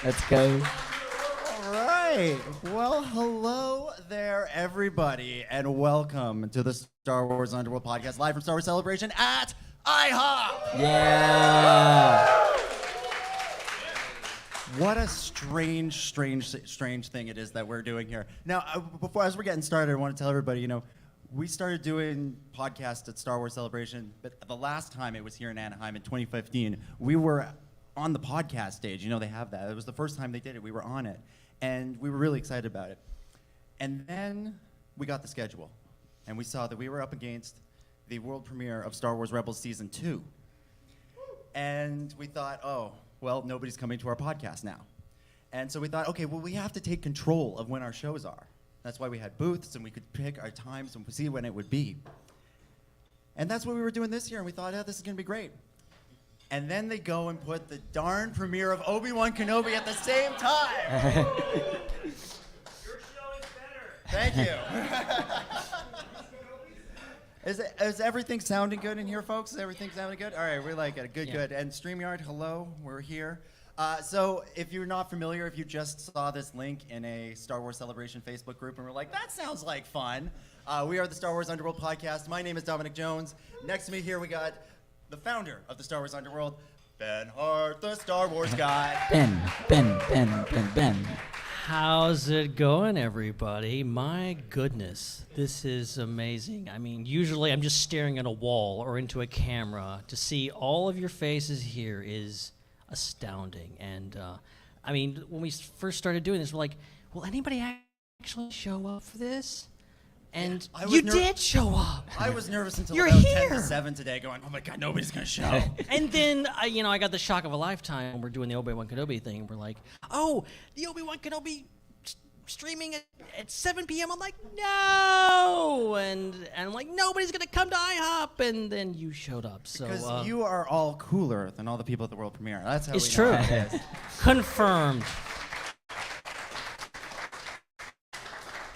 Let's go. All right. Well, hello there, everybody, and welcome to the Star Wars Underworld podcast, live from Star Wars Celebration at IHOP. Yeah. What a strange thing it is that we're doing here. Now, as we're getting started, I want to tell everybody, we started doing podcasts at Star Wars Celebration, but the last time it was here in Anaheim in 2015, we were on the podcast stage. They have that. It was the first time they did it. We were on it, and we were really excited about it. And then we got the schedule, and we saw that we were up against the world premiere of Star Wars Rebels Season 2. And we thought, oh, well, nobody's coming to our podcast now. And so we thought, okay, well, we have to take control of when our shows are. That's why we had booths, and we could pick our times and see when it would be. And that's what we were doing this year, and we thought, yeah, this is going to be great. And then they go and put the darn premiere of Obi-Wan Kenobi at the same time. Your show is better. Thank you. Is everything sounding good in here, folks? Is everything sounding good? All right, we like it. Good. And StreamYard, hello, we're here. So if you're not familiar, if you just saw this link in a Star Wars Celebration Facebook group and we're like, that sounds like fun. We are the Star Wars Underworld podcast. My name is Dominic Jones. Next to me here we got the founder of the Star Wars Underworld, Ben Hart, the Star Wars guy. Ben. How's it going, everybody? My goodness, this is amazing. I mean, usually I'm just staring at a wall or into a camera. To see all of your faces here is astounding. And I mean, when we first started doing this, we're like, will anybody actually show up for this? And you did show up. I was nervous until You're about here. 10 to 7 today going, oh my God, nobody's going to show. And then, I got the shock of a lifetime when we're doing the Obi-Wan Kenobi thing. We're like, oh, the Obi-Wan Kenobi streaming at 7 p.m. I'm like, no! And I'm like, nobody's going to come to IHOP. And then you showed up. So Because you are all cooler than all the people at the world premiere. That's how it's we true. know it is. Confirmed.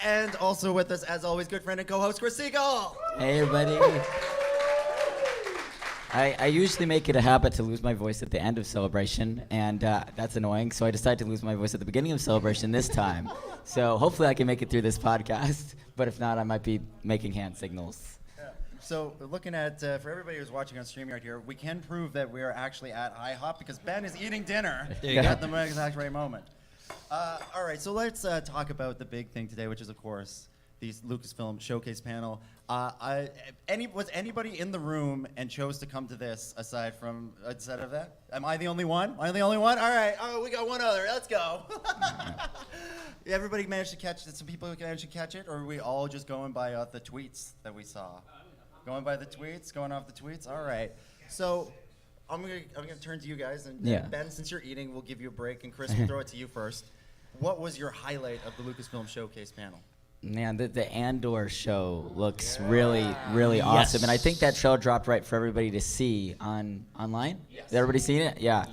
And also with us, as always, good friend and co-host, Chris Siegel. Hey, everybody. I usually make it a habit to lose my voice at the end of Celebration, and that's annoying, so I decided to lose my voice at the beginning of Celebration this time. So hopefully I can make it through this podcast, but if not, I might be making hand signals. So looking at, for everybody who's watching on StreamYard here, we can prove that we are actually at IHOP because Ben is eating dinner at the exact right moment. All right, so let's talk about the big thing today, which is, of course, the Lucasfilm Showcase panel. Was anybody in the room and chose to come to this aside of that? Am I the only one? Am I the only one? All right. Oh, we got one other. Let's go. Everybody managed to catch it? Some people managed to catch it? Or are we all just going by the tweets that we saw? Going by the tweets? Going off the tweets? All right. So I'm gonna turn to you guys. And Ben, since you're eating, we'll give you a break. And Chris, we'll throw it to you first. What was your highlight of the Lucasfilm Showcase panel? Man, the Andor show looks really awesome, and I think that show dropped right for everybody to see online. Yes. Has everybody seen it? Yeah.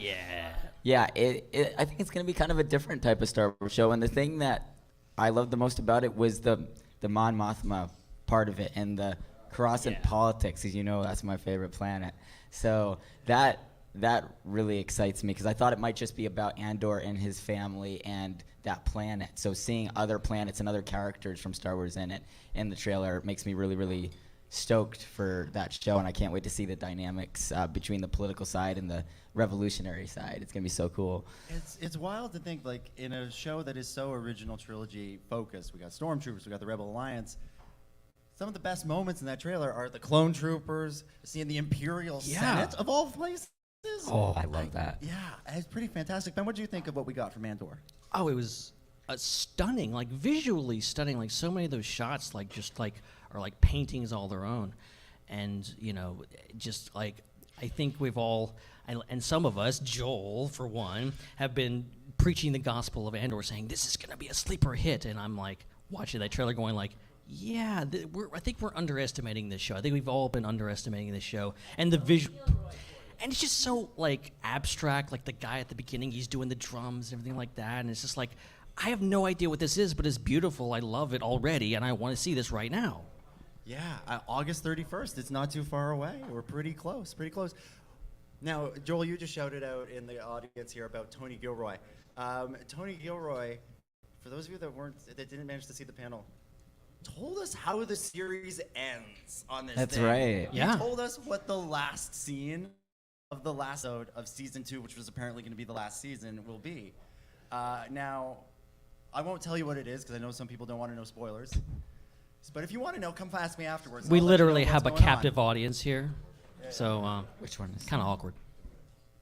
Yeah. I think it's going to be kind of a different type of Star Wars show, and the thing that I loved the most about it was the Mon Mothma part of it and the Coruscant politics, as you know, that's my favorite planet. So that really excites me because I thought it might just be about Andor and his family and that planet. So seeing other planets and other characters from Star Wars in it in the trailer makes me really stoked for that show, and I can't wait to see the dynamics between the political side and the revolutionary side. It's gonna be so cool. It's wild to think, like, in a show that is so original trilogy focused, we got Stormtroopers, we got the Rebel Alliance. Some of the best moments in that trailer are the clone troopers, seeing the Imperial Senate of all places. Oh, I love that. Yeah, it's pretty fantastic. Ben, what did you think of what we got from Andor? Oh, it was stunning, like visually stunning. Like so many of those shots, are like paintings all their own, and just like I think we've all, and some of us, Joel for one, have been preaching the gospel of Andor, saying this is gonna be a sleeper hit, and I'm like watching that trailer, going like, yeah, I think we're underestimating this show. I think we've all been underestimating this show, and the visual. And it's just so, like, abstract, like the guy at the beginning, he's doing the drums and everything like that, and it's just like, I have no idea what this is, but it's beautiful, I love it already, and I want to see this right now. Yeah, August 31st, it's not too far away. We're pretty close. Now, Joel, you just shouted out in the audience here about Tony Gilroy. Tony Gilroy, for those of you that didn't manage to see the panel, told us how the series ends on this. That's thing. right. He Yeah. told us what the last scene of the last episode of season 2, which was apparently going to be the last season, will be. Now, I won't tell you what it is because I know some people don't want to know spoilers. But if you want to know, come ask me afterwards. We I'll let you know literally what's have a going on. captive audience here, so Which one is kind of awkward.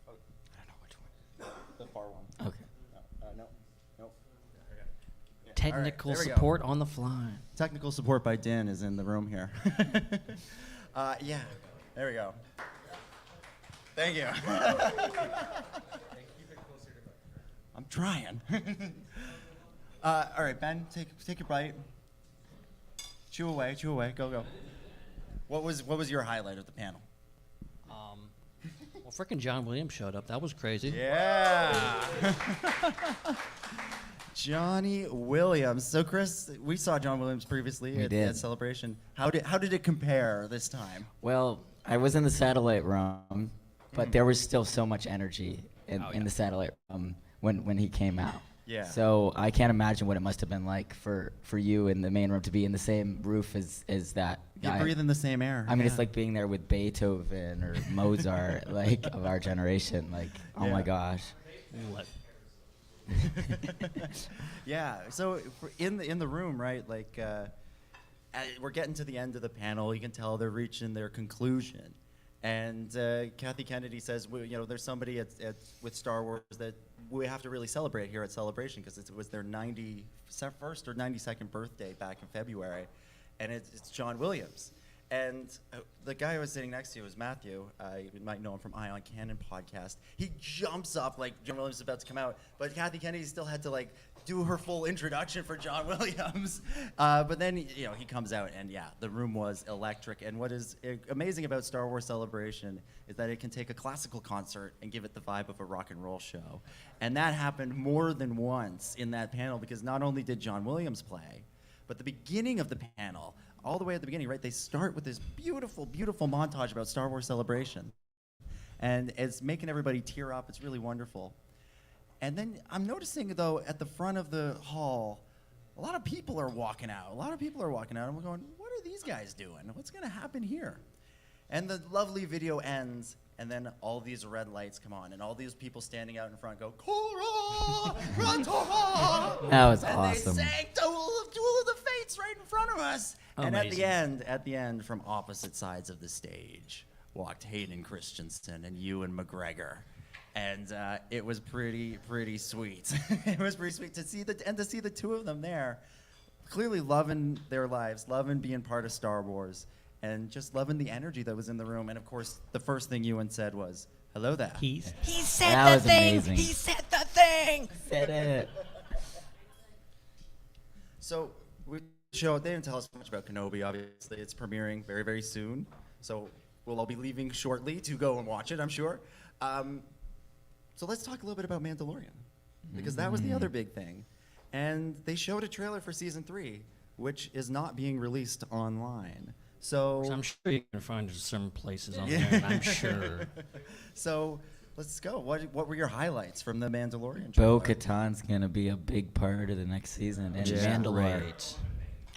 I don't know which one. The far one. Okay. No. Nope. Technical there we go. support on the fly. Technical support by Dan is in the room here. Yeah, there we go. Thank you. I'm trying. All right, Ben, take your bite. Chew away, go. What was your highlight of the panel? Well, frickin' John Williams showed up. That was crazy. Yeah. Johnny Williams. So Chris, we saw John Williams previously We at did. Celebration. How did it compare this time? Well, I was in the satellite room, but there was still so much energy in the satellite room when he came out. Yeah. So I can't imagine what it must have been like for you in the main room to be in the same roof as that You guy. breathe in the same air. I mean, yeah. it's like being there with Beethoven or Mozart, like of our generation. Like, oh Yeah. my gosh. What? Yeah. So in the room, right? Like, we're getting to the end of the panel. You can tell they're reaching their conclusion. And Kathy Kennedy says, there's somebody with Star Wars that we have to really celebrate here at Celebration because it was their 91st or 92nd birthday back in February, and it's John Williams. And the guy I was sitting next to was Matthew. You might know him from Eye on Canon podcast. He jumps up like John Williams is about to come out, but Kathy Kennedy still had to do her full introduction for John Williams. But then he comes out, and yeah, the room was electric. And what is amazing about Star Wars Celebration is that it can take a classical concert and give it the vibe of a rock and roll show. And that happened more than once in that panel because not only did John Williams play, but the beginning of the panel, all the way at the beginning, right, they start with this beautiful, beautiful montage about Star Wars Celebration. And it's making everybody tear up. It's really wonderful. And then I'm noticing, though, at the front of the hall, a lot of people are walking out. And we're going, what are these guys doing? What's going to happen here? And the lovely video ends, and then all these red lights come on, and all these people standing out in front go, Korra, Rantora! That was and awesome. they sang Duel of the Fates right in front of us. And at the end, from opposite sides of the stage, walked Hayden Christensen and Ewan McGregor. And it was pretty sweet. It was pretty sweet to see the two of them there, clearly loving their lives, loving being part of Star Wars, and just loving the energy that was in the room. And of course, the first thing Ewan said was, "Hello there." He said That the was thing. Amazing. He said the thing. Said it. So we show. They didn't tell us much about Kenobi. Obviously, it's premiering very, very soon. So we'll all be leaving shortly to go and watch it, I'm sure. So let's talk a little bit about Mandalorian, because that was the other big thing. And they showed a trailer for season 3, which is not being released online. So I'm sure you can find it some places on Yeah. there. I'm sure. So let's go. What were your highlights from the Mandalorian trailer? Bo-Katan's gonna be a big part of the next season, and Yeah. Mandalore. Great.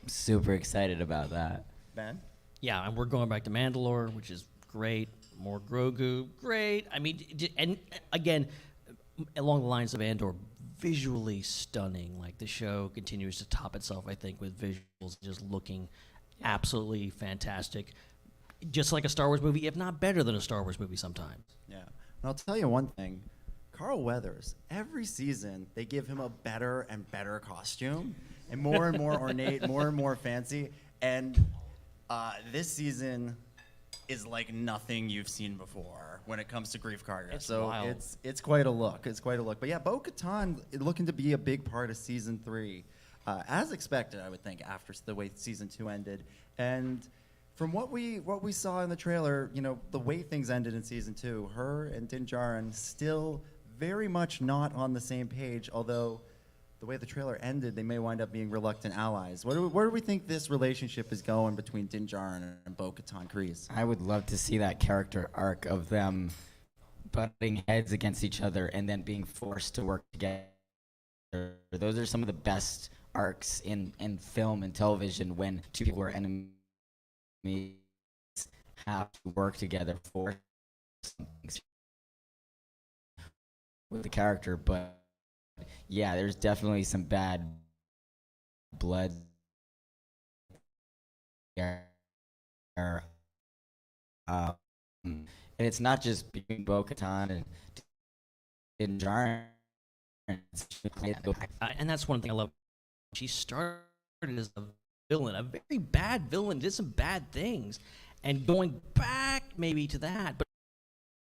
I'm super excited about that. Ben? Yeah, and we're going back to Mandalore, which is great. More Grogu, great. I mean, and again, along the lines of Andor, visually stunning. Like the show continues to top itself, I think, with visuals just looking absolutely fantastic. Just like a Star Wars movie, if not better than a Star Wars movie sometimes. Yeah. And I'll tell you one thing. Carl Weathers, every season, they give him a better and better costume, and more ornate, more and more fancy. And this season is like nothing you've seen before when it comes to Grief Karga. It's so wild. it's quite a look. It's quite a look. But yeah, Bo-Katan looking to be a big part of season 3, as expected, I would think, after the way season 2 ended. And from what we saw in the trailer, the way things ended in season 2, her and Din Djarin still very much not on the same page. Although the way the trailer ended, they may wind up being reluctant allies. Where do we think this relationship is going between Din Djarin and Bo-Katan Kryze? I would love to see that character arc of them butting heads against each other and then being forced to work together Those are some of the best arcs in film and television, when two people are enemies have to work together for something with the character. But yeah, there's definitely some bad blood there. And it's not just between Bo-Katan and Din Djarin. And that's one thing I love. She started as a villain, a very bad villain, did some bad things, and going back maybe to that, but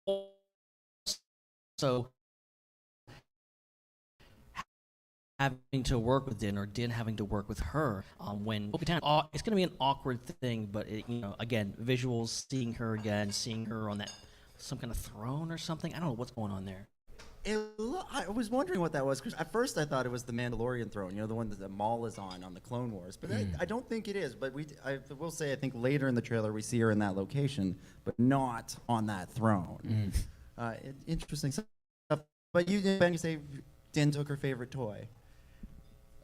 also having to work with Din, or Din having to work with her when Bo-Katan, it's going to be an awkward thing, but again, visuals, seeing her again, seeing her on that some kind of throne or something. I don't know what's going on there. I was wondering what that was, because at first I thought it was the Mandalorian throne, the one that the Maul is on the Clone Wars. But I don't think it is. But I will say, I think later in the trailer we see her in that location, but not on that throne. Interesting stuff. But Ben, you say Din took her favorite toy.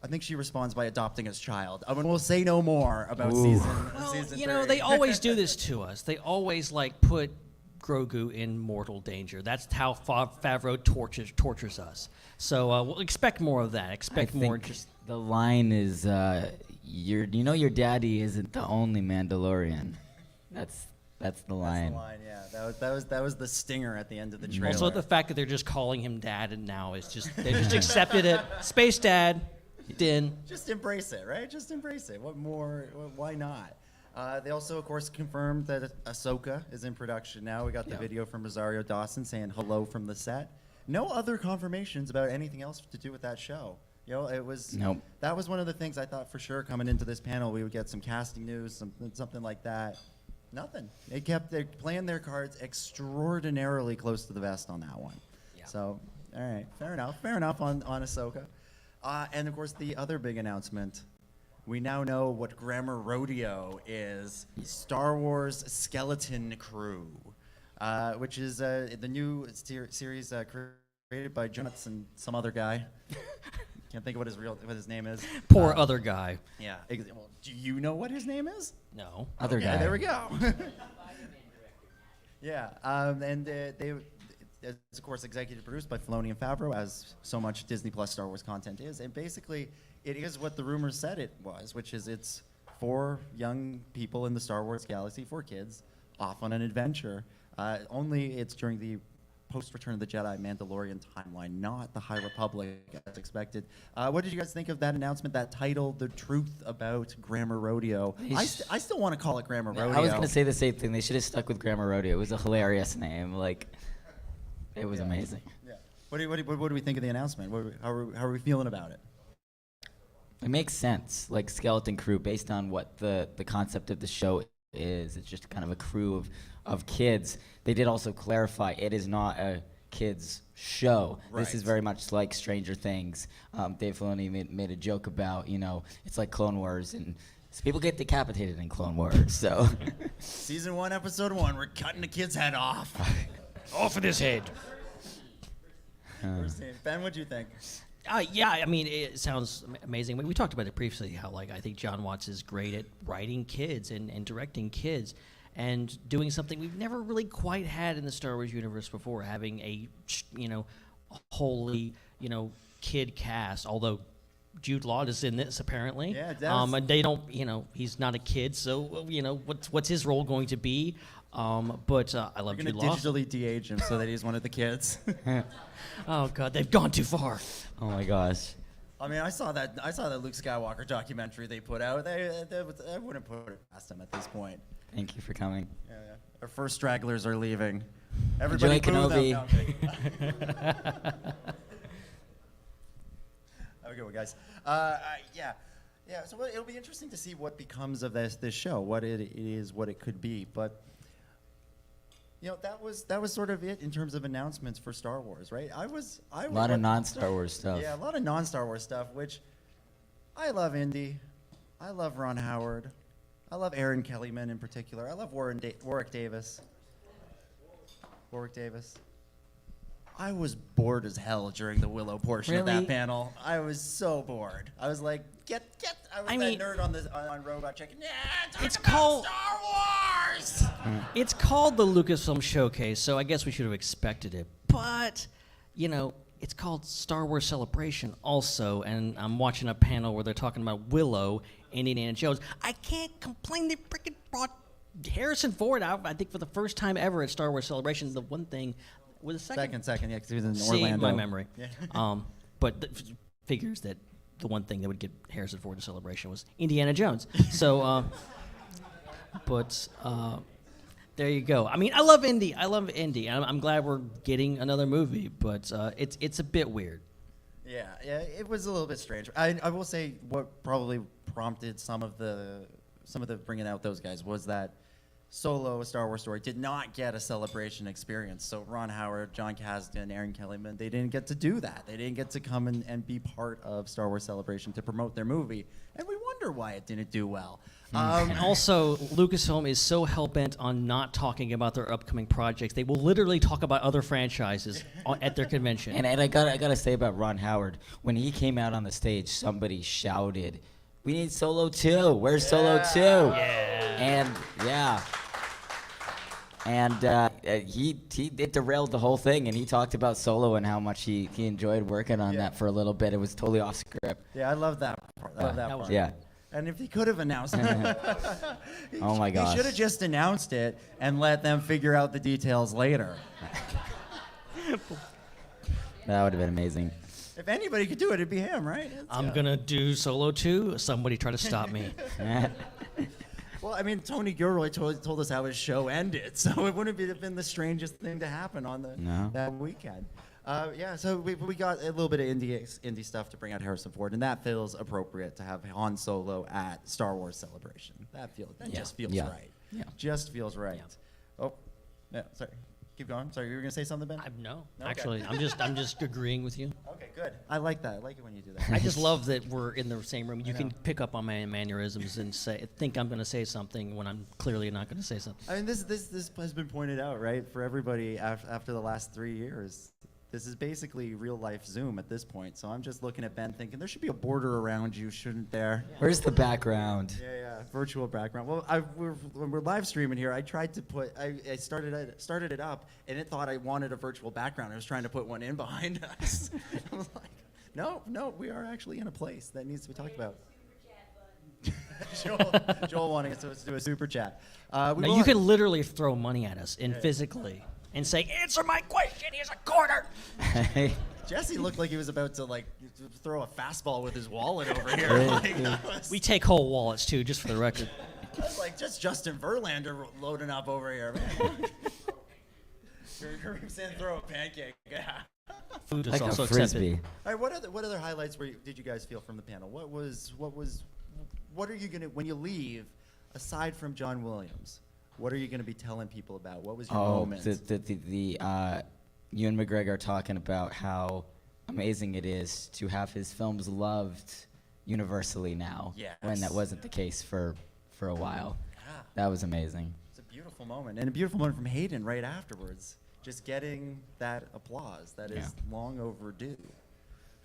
I think she responds by adopting his child. I mean, we'll say no more about season 3. They always do this to us. They always put Grogu in mortal danger. That's how Favreau tortures us. So we'll expect more of that. Expect more. Just the line is, your daddy isn't the only Mandalorian. That's the line. That's the line. Yeah, that was the stinger at the end of the trailer. Also, the fact that they're just calling him Dad, and now it's just they just accepted it. Space Dad, Din. Just embrace it, right? Just embrace it. What more? Why not? They also, of course, confirmed that Ahsoka is in production now. We got the video from Rosario Dawson saying hello from the set. No other confirmations about anything else to do with that show. It was That was one of the things I thought for sure coming into this panel we would get some casting news, something like that. Nothing. They're playing their cards extraordinarily close to the vest on that one. Yeah. So, all right, fair enough on Ahsoka. And of course, the other big announcement. We now know what Grammar Rodeo is. Star Wars Skeleton Crew, which is the new series created by Jonathan and some other guy. Can't think of what his name is. Poor other guy. Yeah. Well, do you know what his name is? No. Other guy. There we go. Yeah. And it's of course executive produced by Filoni and Favreau, as so much Disney Plus Star Wars content is, and basically. It is what the rumors said it was, which is it's 4 young people in the Star Wars galaxy, 4 kids, off on an adventure. Only it's during the post-Return of the Jedi Mandalorian timeline, not the High Republic as expected. What did you guys think of that announcement, that title, The Truth About Grammar Rodeo? I still want to call it Grammar Rodeo. I was going to say the same thing. They should have stuck with Grammar Rodeo. It was a hilarious name. It was amazing. Yeah. What do we think of the announcement? How are we feeling about it? It makes sense, Skeleton Crew, based on what the concept of the show is. It's just kind of a crew of kids. They did also clarify it is not a kids show. Right. This is very much like Stranger Things. Dave Filoni made a joke about, it's like Clone Wars, and people get decapitated in Clone Wars. So, Season 1, Episode 1, we're cutting the kid's head off. Off of his head. Ben, what'd you think? Yeah, I mean, it sounds amazing. We talked about it previously, how I think John Watts is great at writing kids and directing kids and doing something we've never really quite had in the Star Wars universe before, having a, wholly, kid cast, although Jude Law is in this apparently. Yeah, it does. And they don't, he's not a kid, so, what's his role going to be? But I love Jude Law. We're going to digitally de-age him so that he's one of the kids. Oh God, they've gone too far. Oh my gosh. I mean, I saw that Luke Skywalker documentary they put out. I wouldn't put it past them at this point. Thank you for coming. Yeah. Our first stragglers are leaving. Everybody Enjoy boo them. Kenobi. No, I'm kidding. Have a good one, guys. Yeah. So it'll be interesting to see what becomes of this show, what it is, what it could be, but. That was sort of it in terms of announcements for Star Wars, right? A lot of non-Star Wars stuff. Yeah, a lot of non-Star Wars stuff, which I love Indy. I love Ron Howard. I love Aaron Kellyman in particular. I love Warwick Davis. I was bored as hell during the Willow portion of Really? that panel. I was so bored. I was like, get. I was I that mean- nerd on Robot Chicken. Yeah, talk It's about called- Star Wars. It's called the Lucasfilm Showcase, so I guess we should have expected it. But, you know, it's called Star Wars Celebration also, and I'm watching a panel where they're talking about Willow and Indiana Jones. I can't complain they freaking brought Harrison Ford out, I think, for the first time ever at Star Wars Celebration. The one thing was a second. Second, yeah, because he was in See, Orlando. my memory. Yeah. But figures that the one thing that would get Harrison Ford to Celebration was Indiana Jones. So, there you go. I mean, I love Indy. I'm glad we're getting another movie, but it's a bit weird. Yeah, it was a little bit strange. I will say what probably prompted some of the bringing out those guys was that Solo, A Star Wars Story, did not get a celebration experience. So Ron Howard, John Kasdan, Aaron Kellyman, they didn't get to do that. They didn't get to come and be part of Star Wars Celebration to promote their movie. And we wonder why it didn't do well. And also, Lucasfilm is so hell-bent on not talking about their upcoming projects. They will literally talk about other franchises at their convention. And I gotta say about Ron Howard, when he came out on the stage, somebody shouted, "We need Solo 2. Where's Solo 2?" And it derailed the whole thing, and he talked about Solo and how much he enjoyed working on that for a little bit. It was totally off script. Yeah, I love that part. I love that that was- part. Yeah. And if he could have announced it, Oh my gosh. he should have just announced it and let them figure out the details later. That would have been amazing. If anybody could do it, it'd be him, right? I'm going to do Solo 2. Somebody try to stop me. Well, I mean, Tony Gilroy told us how his show ended, so it wouldn't have been the strangest thing to happen on that weekend. So we got a little bit of indie stuff to bring out Harrison Ford, and that feels appropriate to have Han Solo at Star Wars Celebration. That just feels right. Yeah. Just feels right. Yeah. Oh, yeah. Sorry. Keep going. Sorry, you were gonna say something, Ben? No, Okay. actually, I'm just agreeing with you. Okay, good. I like that. I like it when you do that. I just love that we're in the same room. You I can know. pick up on my mannerisms and think I'm going to say something when I'm clearly not going to say something. I mean, this has been pointed out, right, for everybody after the last 3 years. This is basically real life Zoom at this point. So I'm just looking at Ben thinking there should be a border around you, shouldn't there? Where's the background? Yeah, virtual background. Well, when we're live streaming here, I tried to put, I started it up, and it thought I wanted a virtual background. I was trying to put one in behind us. I was like, no, we are actually in a place that needs to be talked about. Joel wanting us to do a super chat. Now, you can literally throw money at us physically and say, "Answer my question. Here's a quarter." Jesse looked like he was about to throw a fastball with his wallet over here. We take whole wallets too, just for the record. That's like just Justin Verlander loading up over here, man. You're saying throw a pancake. Yeah. Food is Like also a accepted. frisbee. All right, what other highlights did you guys feel from the panel? What are you gonna, when you leave, aside from John Williams, what are you gonna be telling people about? What was your moment? Ewan McGregor talking about how amazing it is to have his films loved universally now, when that wasn't the case for a while. Yeah. That was amazing. It's a beautiful moment, and a beautiful moment from Hayden right afterwards. Just getting that applause that is long overdue.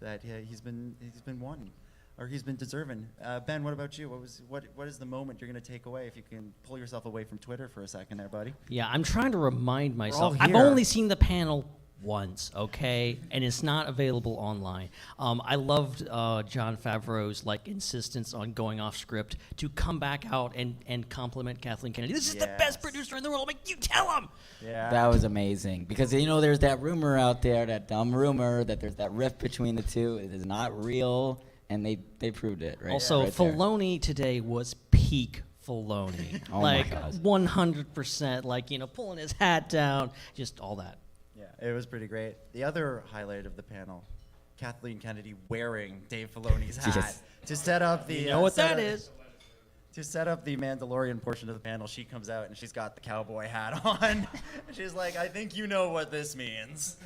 That he's been won, or he's been deserving. Ben, what about you? What is the moment you're going to take away? If you can pull yourself away from Twitter for a second, there, buddy. Yeah, I'm trying to remind myself. I've here. only seen the panel once, okay, and it's not available online. I loved Jon Favreau's insistence on going off script to come back out and compliment Kathleen Kennedy. This is the best producer in the world. I'm like, you tell him. Yeah. That was amazing because there's that rumor out there, that dumb rumor that there's that rift between the two. It is not real, and they proved it. Right. Also, right there. Filoni today was peak Filoni. Oh my gosh. 100%. Pulling his hat down, just all that. Yeah, it was pretty great. The other highlight of the panel, Kathleen Kennedy wearing Dave Filoni's hat Yes. to set up the. You know what that is? To set up the Mandalorian portion of the panel, she comes out and she's got the cowboy hat on. She's like, "I think you know what this means."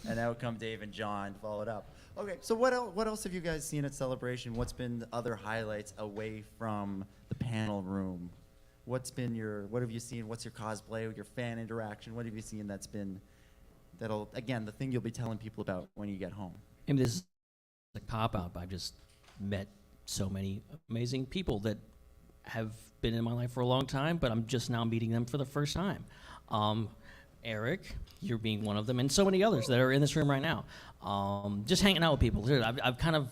And out come Dave and John, followed up. Okay, so what else have you guys seen at Celebration? What's been the other highlights away from the panel room? What have you seen? What's your cosplay, your fan interaction? What have you seen that's been that'll, again, the thing you'll be telling people about when you get home? I mean, this is a cop-out, but I've just met so many amazing people that have been in my life for a long time, but I'm just now meeting them for the first time. Eric, you're being one of them, and so many others that are in this room right now. Just hanging out with people. Dude, I've kind of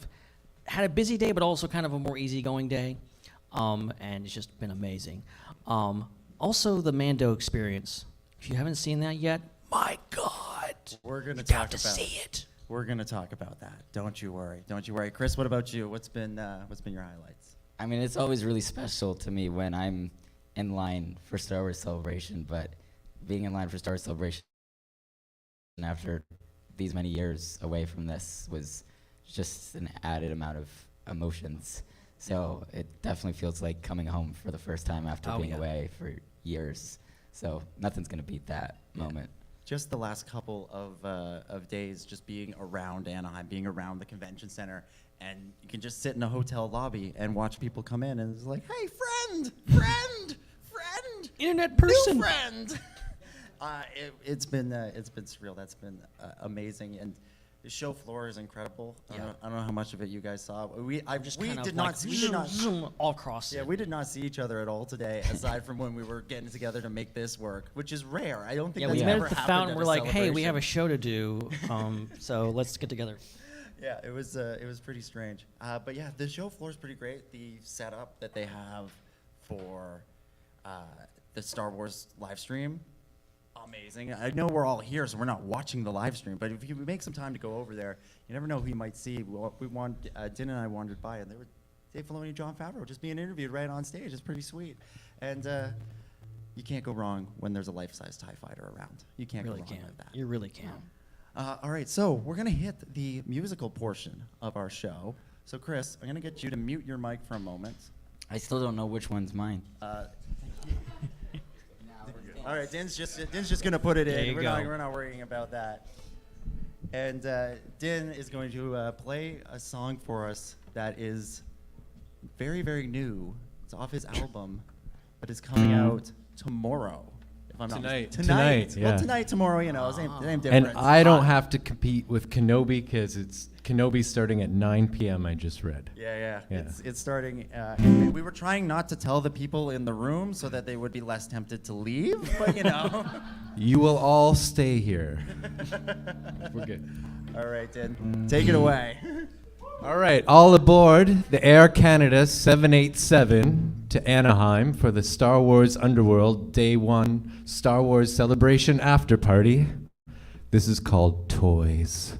had a busy day, but also kind of a more easygoing day, and it's just been amazing. Also, the Mando experience. If you haven't seen that yet, my God, We're going to you talk have to about see it. We're going to talk about that. Don't you worry. Don't you worry. Chris, what about you? What's been your highlights? I mean, it's always really special to me when I'm in line for Star Wars Celebration, but being in line for Star Wars Celebration after these many years away from this was just an added amount of emotions. So it definitely feels like coming home for the first time after being away for years. So nothing's going to beat that moment. Just the last couple of days, just being around Anaheim, being around the convention center, and you can just sit in a hotel lobby and watch people come in, and it's like, hey, friend, Internet person. new friend. It's been surreal. That's been amazing, and the show floor is incredible. Yeah. I don't know how much of it you guys saw. We Kind of did like not see zoom all across. Yeah, it. we did not see each other at all today, aside from when we were getting together to make this work, which is rare. I don't think Yeah, that's we met ever at the happened fountain. at We're a like, hey, we have a celebration. show to do, so let's get together. Yeah, it was pretty strange. But yeah, the show floor is pretty great. The setup that they have for the Star Wars live stream, amazing. I know we're all here, so we're not watching the live stream, but if you make some time to go over there, you never know who you might see. Din and I wandered by, and there were Dave Filoni and Jon Favreau just being interviewed right on stage. It's pretty sweet. And you can't go wrong when there's a life-size TIE fighter around. You can't Really go wrong can. with that. You really can. All right, so we're going to hit the musical portion of our show. So, Chris, I'm going to get you to mute your mic for a moment. I still don't know which one's mine. All right, Din's just going to put it There in. you We're go. not worrying about that. And Din is going to play a song for us that is very, very new. It's off his album, but it's coming out tomorrow. If I'm not Tonight. mistaken. Tonight, Well, yeah. tonight, tomorrow, you know, same difference. And I don't have to compete with Kenobi because it's Kenobi starting at 9 p.m. I just read. Yeah. Yeah. It's starting. And we were trying not to tell the people in the room so that they would be less tempted to leave, but you know. You will all stay here. We're good. All right, Din, take it away. All right, all aboard the Air Canada 787 to Anaheim for the Star Wars Underworld Day 1 Star Wars Celebration After Party. This is called Toys.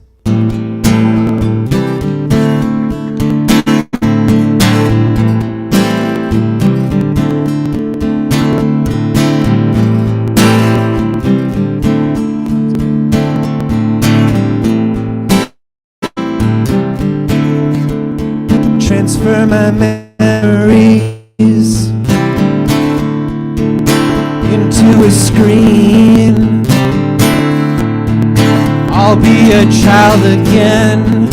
Transfer my memories into a screen. I'll be a child again.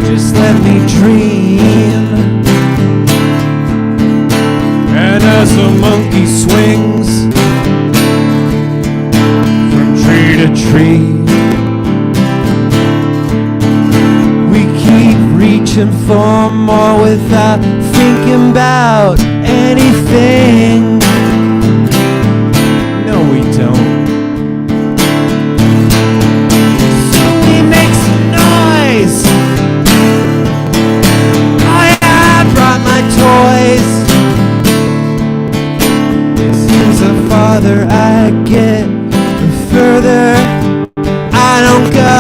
Just let me dream. And as a monkey swings from tree to tree, reaching for more without thinking about anything. No, we don't. Somebody make some noise. I brought my toys. This is the farther I get, the further I don't go.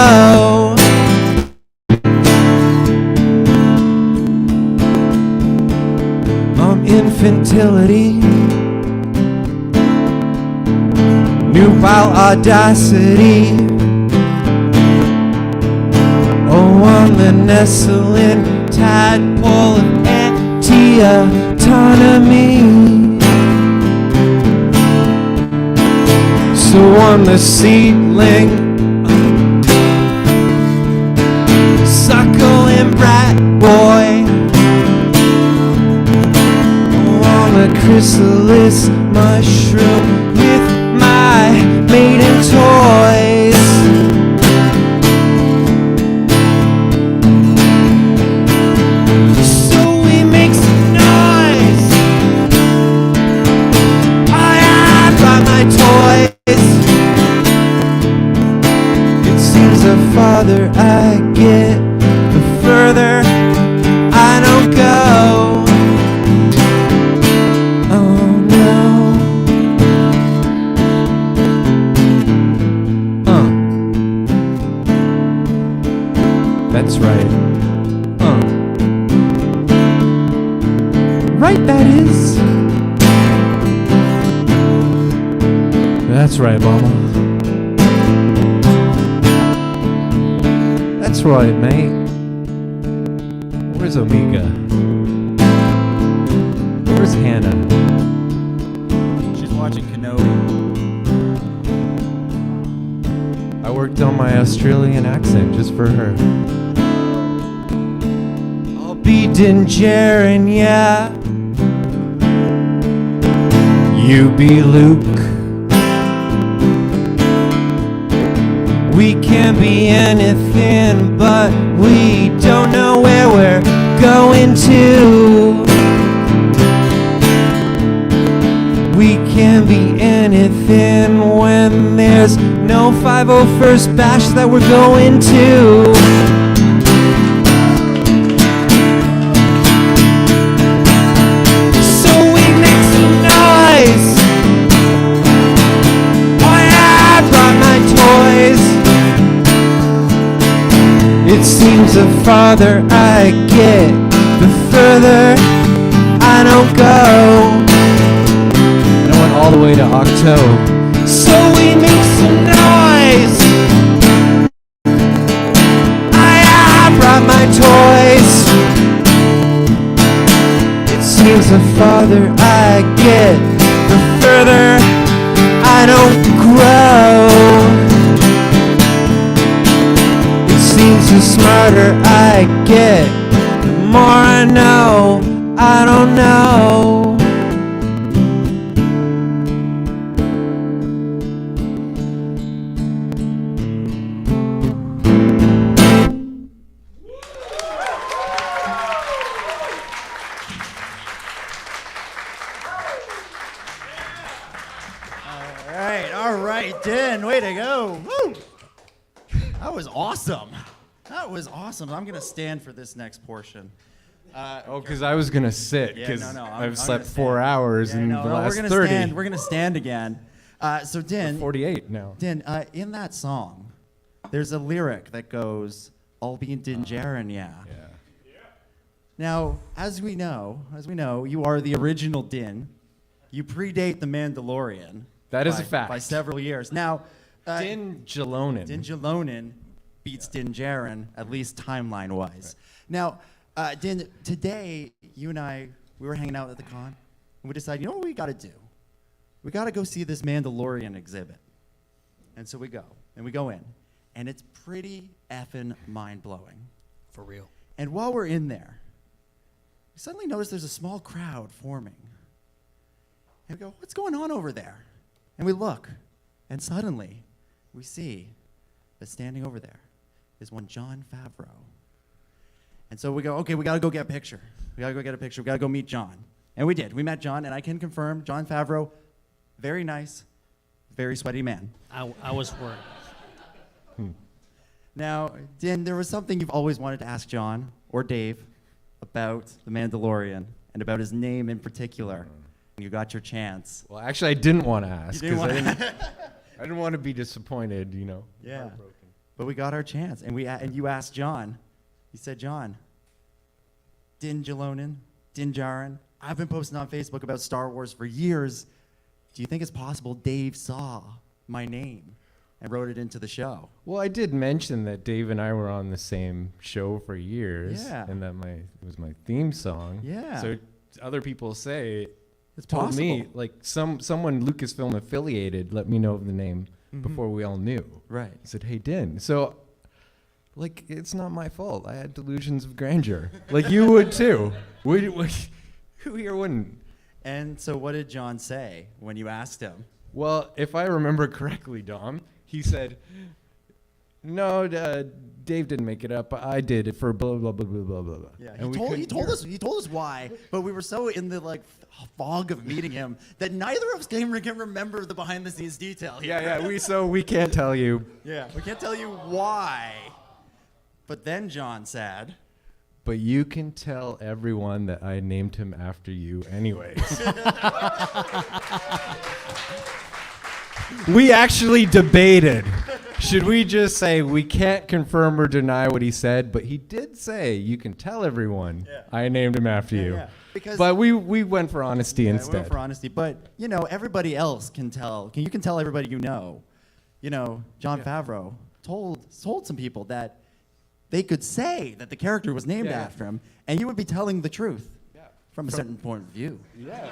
Infantility, nubile audacity. Oh, I'm the nestling tadpole of anti-autonomy. So I'm the seedling, suckling brat boy. A chrysalis mushroom with my maiden That's right. Right, that is. That's right, mama. That's right, mate. Where's Omega? Where's Hannah? She's watching Kenobi. I worked on my Australian accent just for her. I'll be Din Djarin, yeah. You be Luke. We can be anything, but we don't know where we're going to. We can be anything when there's no 501st bash that we're going to. So we make some noise. Oh yeah, I brought my toys. It seems the farther I get, the further I don't go. And I went all the way to Octo. So we make some noise. I brought my toys. It seems the farther I get, the further I don't grow. It seems the smarter I get, the more I know I don't know. All right, Din, way to go. Woo! That was awesome. That was awesome. I'm going to stand for this next portion. Oh, because I was gonna sit Yeah, because no, I've I'm slept gonna 4 stand. hours Yeah, in no, the no, last we're gonna 30. Stand. We're going to stand again. So, Din, 48 now. Din, in that song, there's a lyric that goes, "I'll be Din Djarin, yeah." Now, as we know, you are the original Din. You predate the Mandalorian. That is by- a fact. By several years. Now, Din Jalonen. Din Jalonen beats Din Djarin, at least timeline-wise. Now, Din, today, you and I, we were hanging out at the con, and we decided, you know what we got to do? We got to go see this Mandalorian exhibit. And so we go, and we go in, and it's pretty effing mind-blowing. For real. And while we're in there, we suddenly notice there's a small crowd forming. And we go, what's going on over there? And we look, and suddenly we see that standing over there is one Jon Favreau. And so we go, okay, we got to go get a picture. We got to go get a picture. We got to go meet Jon. And we did. We met Jon, and I can confirm Jon Favreau, very nice, very sweaty man. I was worried. Now, Din, there was something you've always wanted to ask Jon or Dave about The Mandalorian and about his name in particular. You got your chance. Well, actually, I didn't want to ask You didn't because wanna- I didn't want to be disappointed, Yeah. Heartbroken. But we got our chance, and you asked Jon. You said, Jon, Din Jalonen, Din Djarin, I've been posting on Facebook about Star Wars for years. Do you think it's possible Dave saw my name and wrote it into the show? Well, I did mention that Dave and I were on the same show for years, Yeah. and that it was my theme song. Yeah. So other people say It's told possible. me like someone Lucasfilm affiliated let me know of the name before we all knew. Right. I said, "Hey, Din." So, like, it's not my fault. I had delusions of grandeur, like you would too. Who here wouldn't? And so what did Jon say when you asked him? Well, if I remember correctly, Dom, he said, "No, Dave didn't make it up. I did it for blah blah blah blah blah blah." Yeah, And we he couldn't told hear us. He told us why, but we were so in the fog of meeting him that neither of us can remember the behind-the-scenes detail. Here. Yeah. We can't tell you. Yeah, we can't tell you why. But then Jon said, But you can tell everyone that I named him after you anyways. We actually debated. Should we just say we can't confirm or deny what he said, but he did say you can tell everyone I named him after you. Yeah. Because But we went for honesty we instead. went for honesty. But everybody else can tell. You can tell everybody you know. Jon Favreau told some people that they could say that the character was named Yeah. after him, and you would be telling the truth from a certain point of view. Yeah.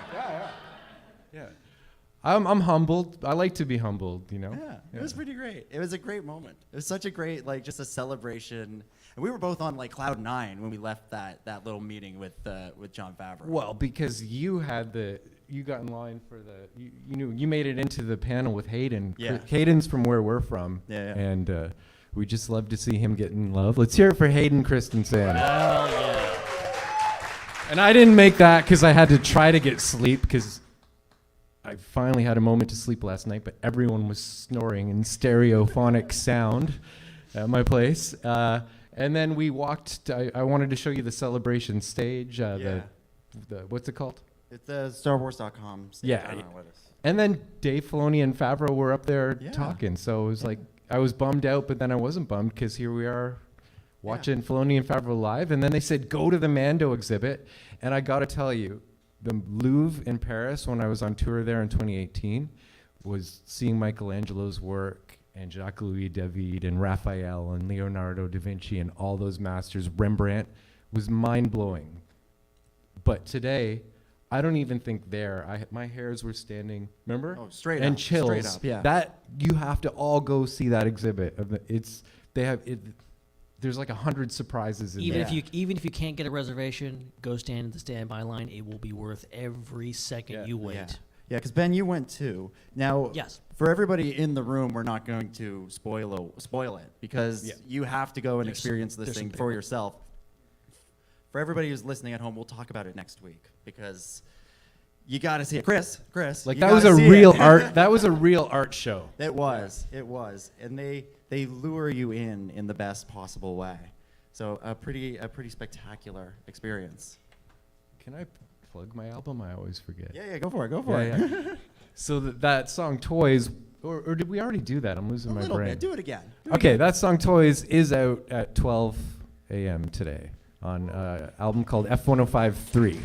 I'm humbled. I like to be humbled, Yeah, it was pretty great. It was a great moment. It was such a great, just a celebration. And we were both on cloud 9 when we left that little meeting with Jon Favreau. Well, because you got in line for you made it into the panel with Hayden. Yeah. Hayden's from where we're from. Yeah. And we just love to see him get in love. Let's hear it for Hayden Christensen. Hell yeah. And I didn't make that because I had to try to get sleep because I finally had a moment to sleep last night, but everyone was snoring in stereophonic sound at my place. And then we walked. I wanted to show you the celebration stage. The what's it called? It's the StarWars.com. Yeah. I don't know what it is. And then Dave Filoni and Favreau were up there Yeah. talking. So it was like I was bummed out, but then I wasn't bummed because here we are watching Filoni and Favreau live. And then they said, go to the Mando exhibit. And I got to tell you, the Louvre in Paris, when I was on tour there in 2018, was seeing Michelangelo's work and Jacques-Louis David and Raphael and Leonardo da Vinci and all those masters, Rembrandt, was mind-blowing. But today, I don't even think my hairs were standing, remember? Oh, straight and up, chills. straight up, yeah. That, you have to all go see that exhibit. There's like 100 surprises in Even there. if you can't get a reservation, go stand in the standby line. It will be worth every second you wait. Yeah, because Ben, you went too. Now, Yes. for everybody in the room, we're not going to spoil it because you have to go and experience this there's thing some for yourself. For everybody who's listening at home, we'll talk about it next week because you got to see it. Chris, Like you that was gotta a see real it. art. That was a real art show. It was, and they lure you in the best possible way. So a pretty spectacular experience. Can I plug my album? I always forget. Yeah, go for it. Yeah. So that song "Toys," or did we already do that? I'm losing A my little brain. bit. Do it again. Okay, that song "Toys" is out at 12 a.m. today on an album called F1053.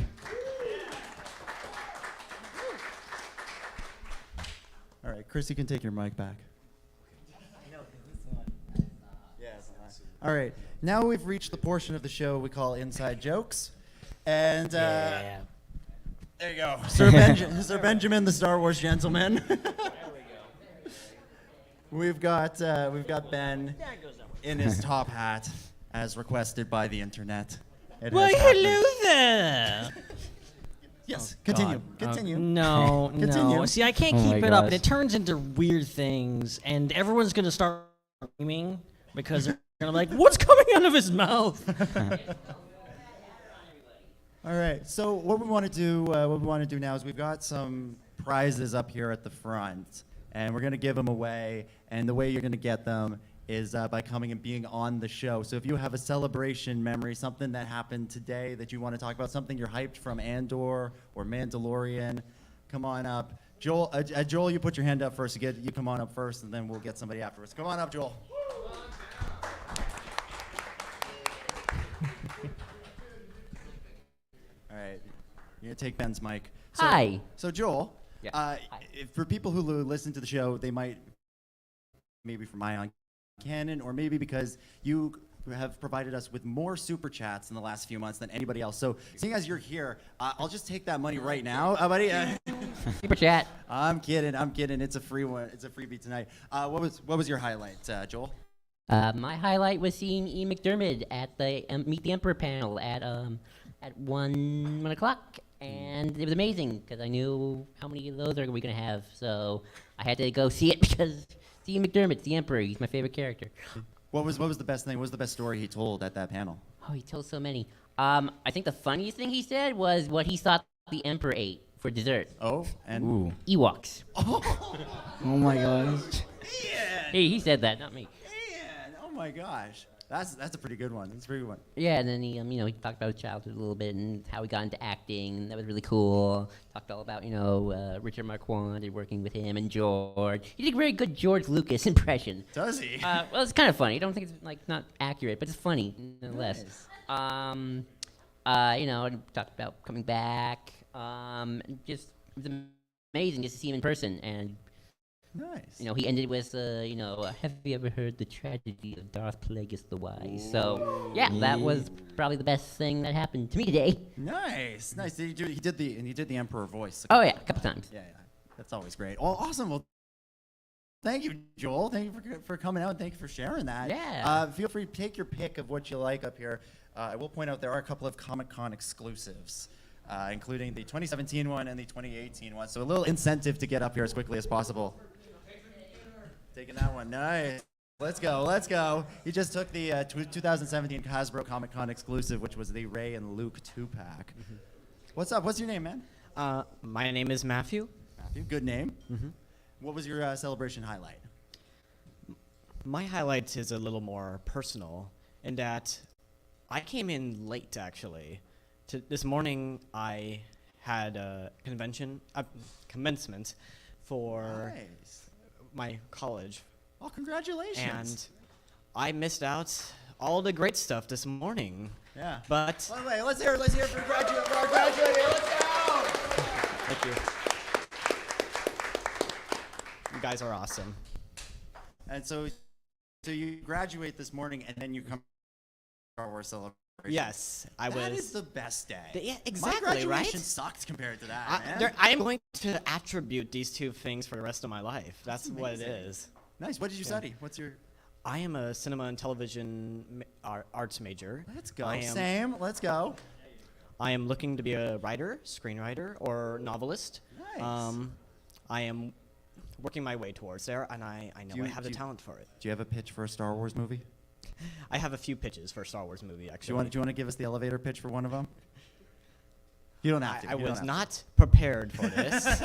All right, Chris, you can take your mic back. All right, now we've reached the portion of the show we call Inside Jokes. And Yeah. there you go. Sir Benjamin, the Star Wars gentleman. We've got Ben in his top hat, as requested by the internet. It Well, has happened. hello there. Yes, continue. God. Continue. No, Continue. no. See, I can't Oh keep my it up, gosh. and it turns into weird things, and everyone's gonna start screaming because they're gonna be like, "What's coming out of his mouth?" All right. So what we want to do now is we've got some prizes up here at the front, and we're going to give them away. And the way you're going to get them is by coming and being on the show. So if you have a celebration memory, something that happened today that you want to talk about, something you're hyped from Andor or Mandalorian, come on up. Joel, you put your hand up first. You come on up first, and then we'll get somebody afterwards. Come on up, Joel. All right, you're gonna take Ben's mic. So, Hi. So Joel, Yeah. for people who listen to the show, they might maybe from Ion Cannon, or maybe because you have provided us with more super chats in the last few months than anybody else. So seeing as you're here, I'll just take that money right now, buddy. Super chat. I'm kidding. It's a free one. It's a freebie tonight. What was your highlight, Joel? My highlight was seeing E. McDermott at the Meet the Emperor panel at 1 o'clock, and it was amazing because I knew how many of those are we gonna have, so I had to go see it because E. McDermott's the Emperor. He's my favorite character. What was the best thing? What was the best story he told at that panel? Oh, he told so many. I think the funniest thing he said was what he thought the Emperor ate for dessert. Oh, and Ooh. Ewoks. Oh my gosh. Hey, he said that, not me. man, oh my gosh. That's a pretty good one. That's a pretty good one. Yeah, and then he, he talked about his childhood a little bit and how he got into acting, and that was really cool. Talked all about, Richard Marquand and working with him and George. He did a very good George Lucas impression. Does he? Well, it's kind of funny. I don't think it's not accurate, but it's funny nonetheless. Nice. And talked about coming back. Just it was amazing just to see him in person, and Nice. he ended with, have you ever heard the tragedy of Darth Plagueis the Wise? So, yeah, that was probably the best thing that happened to me today. Nice. He did the Emperor voice. Oh, yeah, a couple times. Yeah. That's always great. Oh, awesome. Well, thank you, Joel. Thank you for coming out, and thank you for sharing that. Yeah. Feel free to take your pick of what you like up here. I will point out there are a couple of Comic-Con exclusives, including the 2017 one and the 2018 one. So a little incentive to get up here as quickly as possible. Taking that one. Nice. Let's go. He just took the 2017 Hasbro Comic-Con exclusive, which was the Rey and Luke 2-pack. Mm-hmm. What's up? What's your name, man? My name is Matthew. Matthew. Good name. Mm-hmm. What was your celebration highlight? My highlight is a little more personal in that I came in late, actually. This morning, I had a commencement for my college. Oh, congratulations. And I missed out all the great stuff this morning. Yeah. But Wait, let's hear it for our graduate. Let's go. thank you. You guys are awesome. And so you graduate this morning, and then you come to Star Wars Celebration. Yes, I was. That is the best day. Yeah, exactly, My graduation right? sucked compared to that, man. I am going to attribute these two things for the rest of my life. That's what it amazing. is. Nice. What did you study? What's your... I am a cinema and television arts major. Let's go. Same. Let's go. I am looking to be a writer, screenwriter, or novelist. Nice. I am working my way towards there, and I know I have the talent for it. Do you have a pitch for a Star Wars movie? I have a few pitches for a Star Wars movie, actually. Do you want to give us the elevator pitch for one of them? You don't have to. I You don't was have not prepared for this.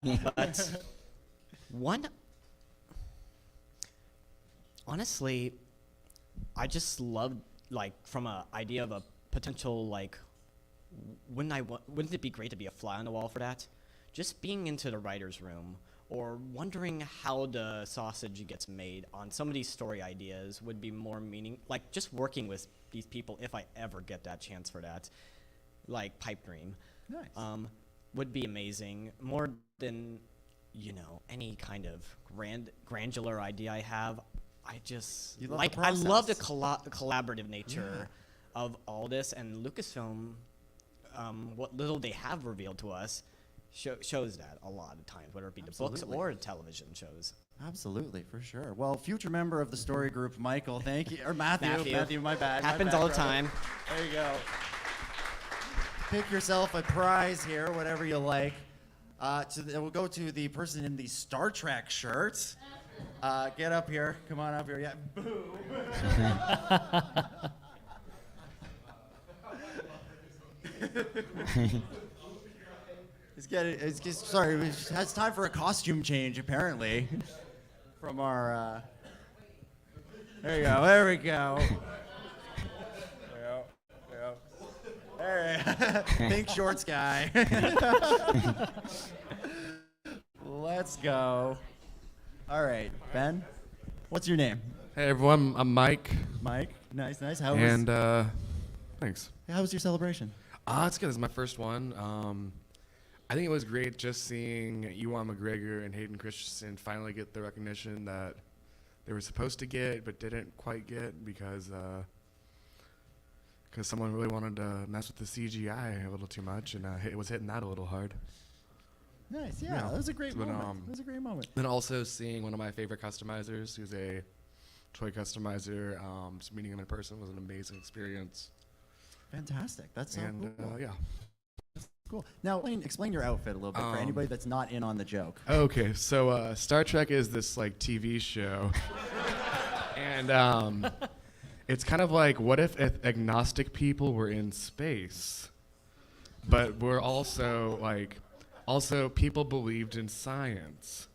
But one, honestly, I just love, from an idea of a potential, wouldn't it be great to be a fly on the wall for that? Just being into the writer's room or wondering how the sausage gets made on some of these story ideas would be more just working with these people, if I ever get that chance for that, like Pipe Dream. Nice. Would be amazing, more than any kind of granular idea I have. I just You love the I love the process. collaborative nature of all this, and Lucasfilm, what little they have revealed to us shows that a lot of times, whether it be the books Absolutely. or the television shows. Absolutely, for sure. Well, future member of the story group, Michael, thank you. Or Matthew. Matthew. My bad. my Happens bad, all the brother. time. There you go. Pick yourself a prize here, whatever you like. We'll go to the person in the Star Trek shirt. Get up here. Come on up here. Yeah. Boo. Sorry, it's time for a costume change, apparently. From our, there we go. Pink shorts guy. Let's go. All right, Ben, what's your name? Hey everyone, I'm Mike, Mike. Nice. and thanks. How was your celebration? It's good. It's my first one. I think it was great just seeing Ewan McGregor and Hayden Christensen finally get the recognition that they were supposed to get, but didn't quite get because someone really wanted to mess with the CGI a little too much, and it was hitting that a little hard. Nice. Yeah, Yeah. that was a great But, moment. That was a great moment. Then also seeing one of my favorite customizers, who's a toy customizer, just meeting him in person was an amazing experience. Fantastic. That's so And cool. yeah. Cool. Now, explain your outfit a little bit for anybody that's not in on the joke. Okay, so Star Trek is this TV show, and it's kind of like, what if agnostic people were in space, but we're also people believed in science,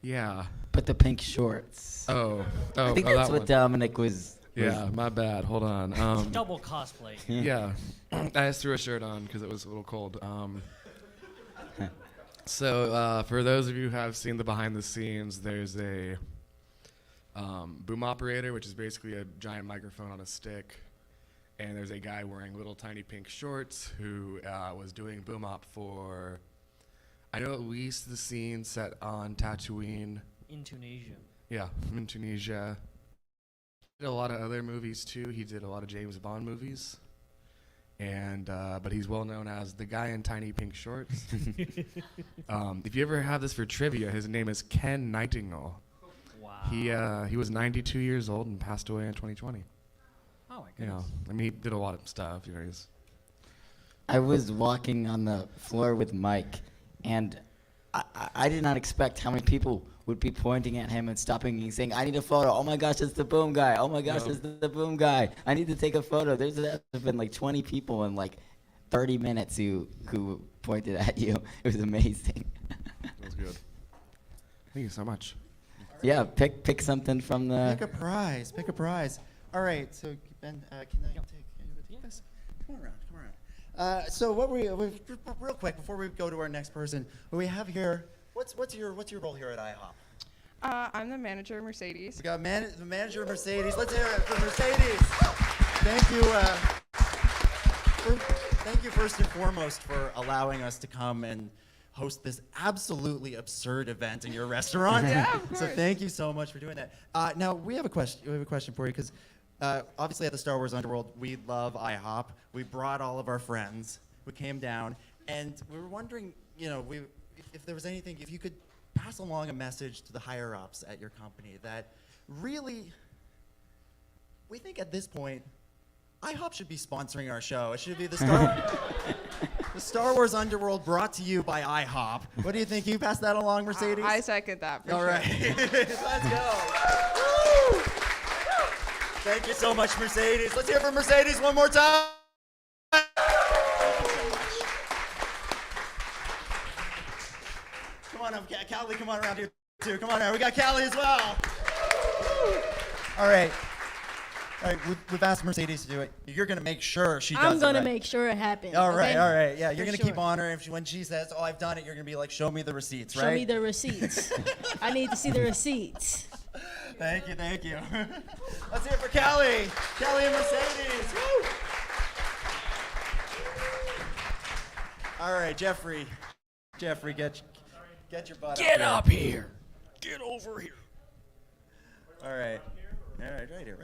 Yeah. But the pink shorts. Oh. I think oh, that's that what one. Dominic was. Yeah, my bad. Hold on. Double cosplay. Yeah, I just threw a shirt on because it was a little cold. So for those of you who have seen the behind the scenes, there's a boom operator, which is basically a giant microphone on a stick, and there's a guy wearing little tiny pink shorts who was doing boom op for, I know at least the scene set on Tatooine. In Tunisia. Yeah, in Tunisia. Did a lot of other movies too. He did a lot of James Bond movies, and but he's well known as the guy in tiny pink shorts. If you ever have this for trivia, his name is Ken Nightingale. Wow. He was 92 years old and passed away in 2020. Oh my You goodness. know, I mean, he did a lot of stuff. You know, he's I was walking on the floor with Mike, and I did not expect how many people would be pointing at him and stopping and saying, "I need a photo. Oh my gosh, it's the boom guy. Oh my gosh, No. it's the boom guy. I need to take a photo." There's been like 20 people in like 30 minutes who pointed at you. It was amazing. That was good. Thank you so much. Yeah, pick something from the. Pick a prize. Pick a prize. All right. So Ben, can I take this? Come around. Come around. So what real quick before we go to our next person, what we have here. What's your role here at IHOP? I'm the manager of Mercedes. We got the manager of Mercedes. Let's hear it for Mercedes. Thank you. Thank you first and foremost for allowing us to come and host this absolutely absurd event in your restaurant. Yeah, of So course. thank you so much for doing that. Now we have a question. We have a question for you because obviously at the Star Wars Underworld we love IHOP. We brought all of our friends. We came down and we were wondering, if there was anything, if you could pass along a message to the higher ups at your company that really, we think at this point, IHOP should be sponsoring our show. It should be the Star Wars Underworld brought to you by IHOP. What do you think? Can you pass that along, Mercedes? I second that for All sure. right. Let's go. Woo! Thank you so much, Mercedes. Let's hear it for Mercedes one more time. Thank you so much. Come on up, Callie, come on around here too. Come on around. We got Callie as well. Woo! All right. All right, we've asked Mercedes to do it. You're going to make sure she does it. I'm gonna right? make sure it happens. All right, okay? all right. Yeah, you're For going to sure. keep on her. When she says, "Oh, I've done it," you're going to be like, "Show me the receipts," right? Show me the receipts. I need to see the receipts. Thank you, thank you. Let's hear it for Callie. Callie and Mercedes. Woo! All right, Jeffrey. Jeffrey, get your butt up here. Get over here. All right. All right, right here,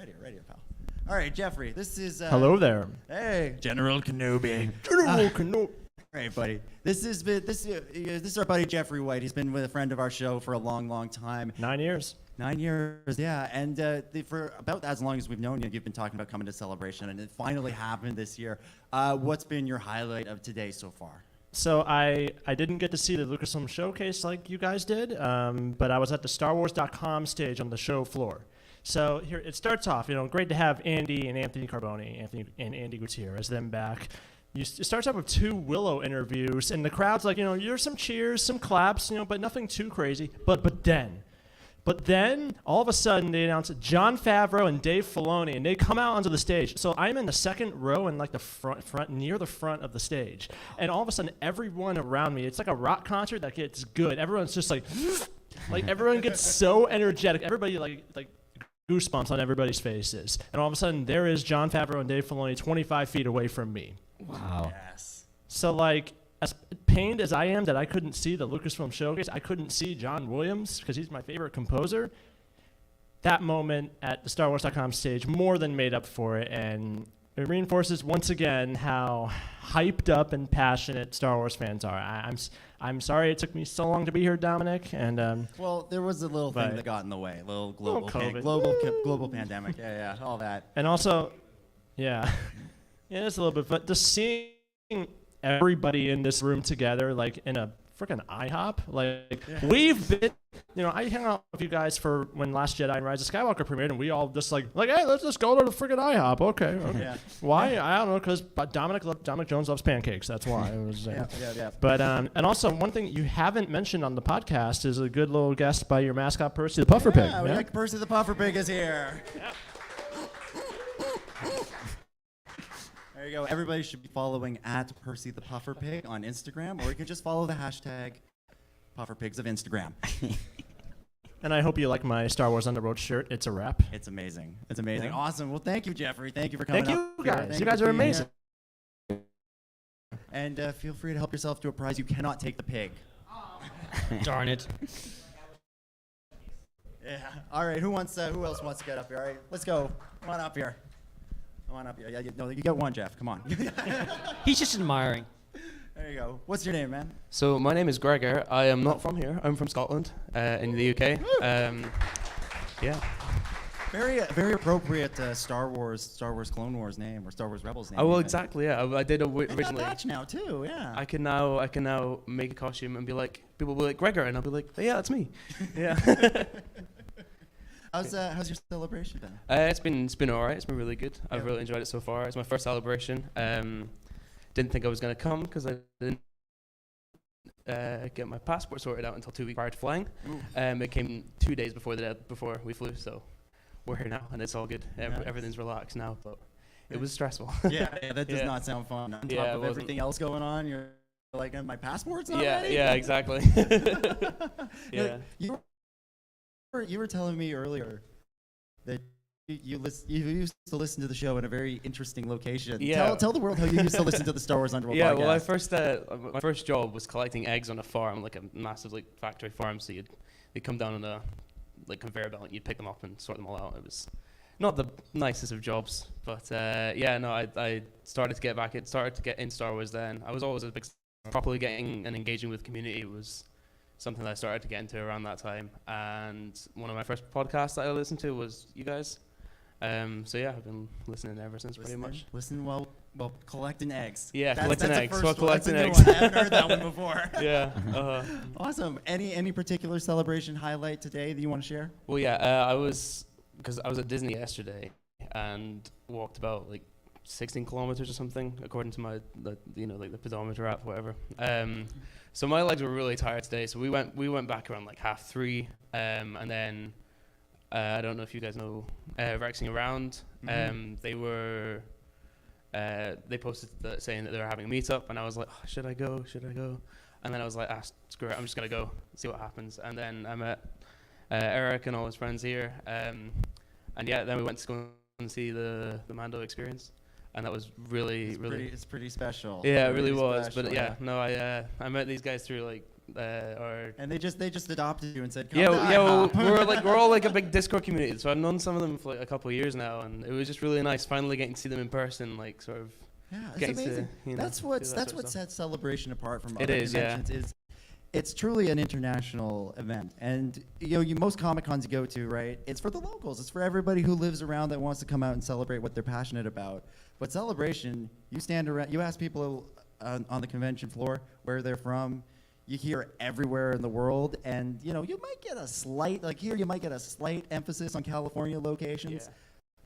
pal. All right, Jeffrey, this is... Hello there. Hey, General Kenobi. General Kenobi. All right, buddy. This is our buddy Jeffrey White. He's been with a friend of our show for a long, long time. 9 years. 9 years, yeah. And for about as long as we've known you, you've been talking about coming to Celebration, and it finally happened this year. What's been your highlight of today so far? So I didn't get to see the Lucasfilm showcase like you guys did, but I was at the StarWars.com stage on the show floor. So here it starts off, great to have Andy and Anthony Carboni, Andy Gutierrez, them back. It starts out with 2 Willow interviews, and the crowd's like, there's some cheers, some claps, but nothing too crazy. But then, all of a sudden, they announce Jon Favreau and Dave Filoni, and they come out onto the stage. So I'm in the second row in like the front, near the front of the stage. And all of a sudden, everyone around me, it's like a rock concert that gets good. Everyone's just like everyone gets so energetic. Everybody like goosebumps on everybody's faces. And all of a sudden, there is Jon Favreau and Dave Filoni 25 feet away from me. Wow. Yes. So as pained as I am that I couldn't see the Lucasfilm showcase, I couldn't see John Williams because he's my favorite composer. That moment at the StarWars.com stage more than made up for it, and it reinforces once again how hyped up and passionate Star Wars fans are. I'm sorry it took me so long to be here, Dominic, and Well, there was a little thing Right. that got in the way, a little global, COVID. global pandemic. Yeah, all that. and also, yeah, it's a little bit, but just seeing everybody in this room together, like in a freaking IHOP, we've been I hung out with you guys for when Last Jedi and Rise of Skywalker premiered, and we all just like, hey, let's just go to the friggin' IHOP. Okay. Yeah. Why? I don't know, because Dominic Jones loves pancakes. That's why. Yeah. But and also one thing you haven't mentioned on the podcast is a good little guest by your mascot Percy the Puffer Pig. Yeah, like Percy the Puffer Pig is here. Yeah. There you go. Everybody should be following at Percy the Puffer Pig on Instagram, or you can just follow the hashtag Pufferpigs of Instagram. And I hope you like my Star Wars Underworld shirt. It's a wrap. It's amazing. It's amazing. Yeah. Awesome. Well, thank you, Jeffrey. Thank you for coming Thank up you here. guys. Thank You guys for are being amazing. here. And feel free to help yourself to a prize. You cannot take the pig. Darn it. Yeah. All right. Who else wants to get up here? All right. Let's go. Come on up here. Yeah, you get one, Jeff. Come on. He's just admiring. There you go. What's your name, man? So my name is Gregor. I am not from here. I'm from Scotland, in the UK. Yeah. Very appropriate Star Wars Clone Wars name or Star Wars Rebels name. Oh well, even. exactly. Yeah, I did originally. And a patch now too. Yeah. I can now make a costume and be like, people will be like Gregor, and I'll be like, yeah, that's me. Yeah. How's your celebration been? It's been alright. It's been really good. I've really enjoyed it so far. It's my first celebration. Didn't think I was gonna come because I didn't get my passport sorted out until 2 weeks prior to flying. It came 2 days before we flew, so we're here now and it's all good. Everything's relaxed now, but it was stressful. Yeah, that does not sound fun. On top of everything else going on, you're like, my passport's not ready? Yeah, exactly. Yeah. You were telling me earlier that you used to listen to the show in a very interesting location. Yeah. Tell the world how you used to listen to the Star Wars Underworld podcast. Well, my first job was collecting eggs on a farm, like a massive factory farm. So you'd come down on a conveyor belt and you'd pick them up and sort them all out. It was not the nicest of jobs, but I started to get in Star Wars then. I was always a big properly getting and engaging with community was something that I started to get into around that time. And one of my first podcasts that I listened to was you guys. So yeah, I've been listening ever since pretty much. Listen while collecting eggs. Yeah, that's collecting a eggs. first While one. collecting That's a new eggs. one. I haven't heard that one before. Yeah. Awesome. Any particular celebration highlight today that you want to share? Well, yeah, I was at Disney yesterday and walked about 16 kilometers or something, according to the pedometer app, whatever. So my legs were really tired today. So we went back around 3:30, and then I don't know if you guys know Rexing Around. They posted saying that they were having a meetup, and I was like, should I go? And then I was like, screw it, I'm just gonna go see what happens. And then I met Eric and all his friends here, and then we went to go and see the Mando experience. And that was it's pretty special. Yeah, it really was. Special, But I met these guys through and they just adopted you and said, Come we're all a big Discord community. So I've known some of them for a couple of years now, and it was just really nice finally getting to see them in person, sort of. Yeah, it's amazing. That's what sets Celebration apart from other conventions. It's truly an international event, and most Comic Cons you go to, right? It's for the locals. It's for everybody who lives around that wants to come out and celebrate what they're passionate about. But Celebration, you stand around, you ask people on the convention floor where they're from. You hear everywhere in the world, and you might get a slight emphasis on California locations. Yeah.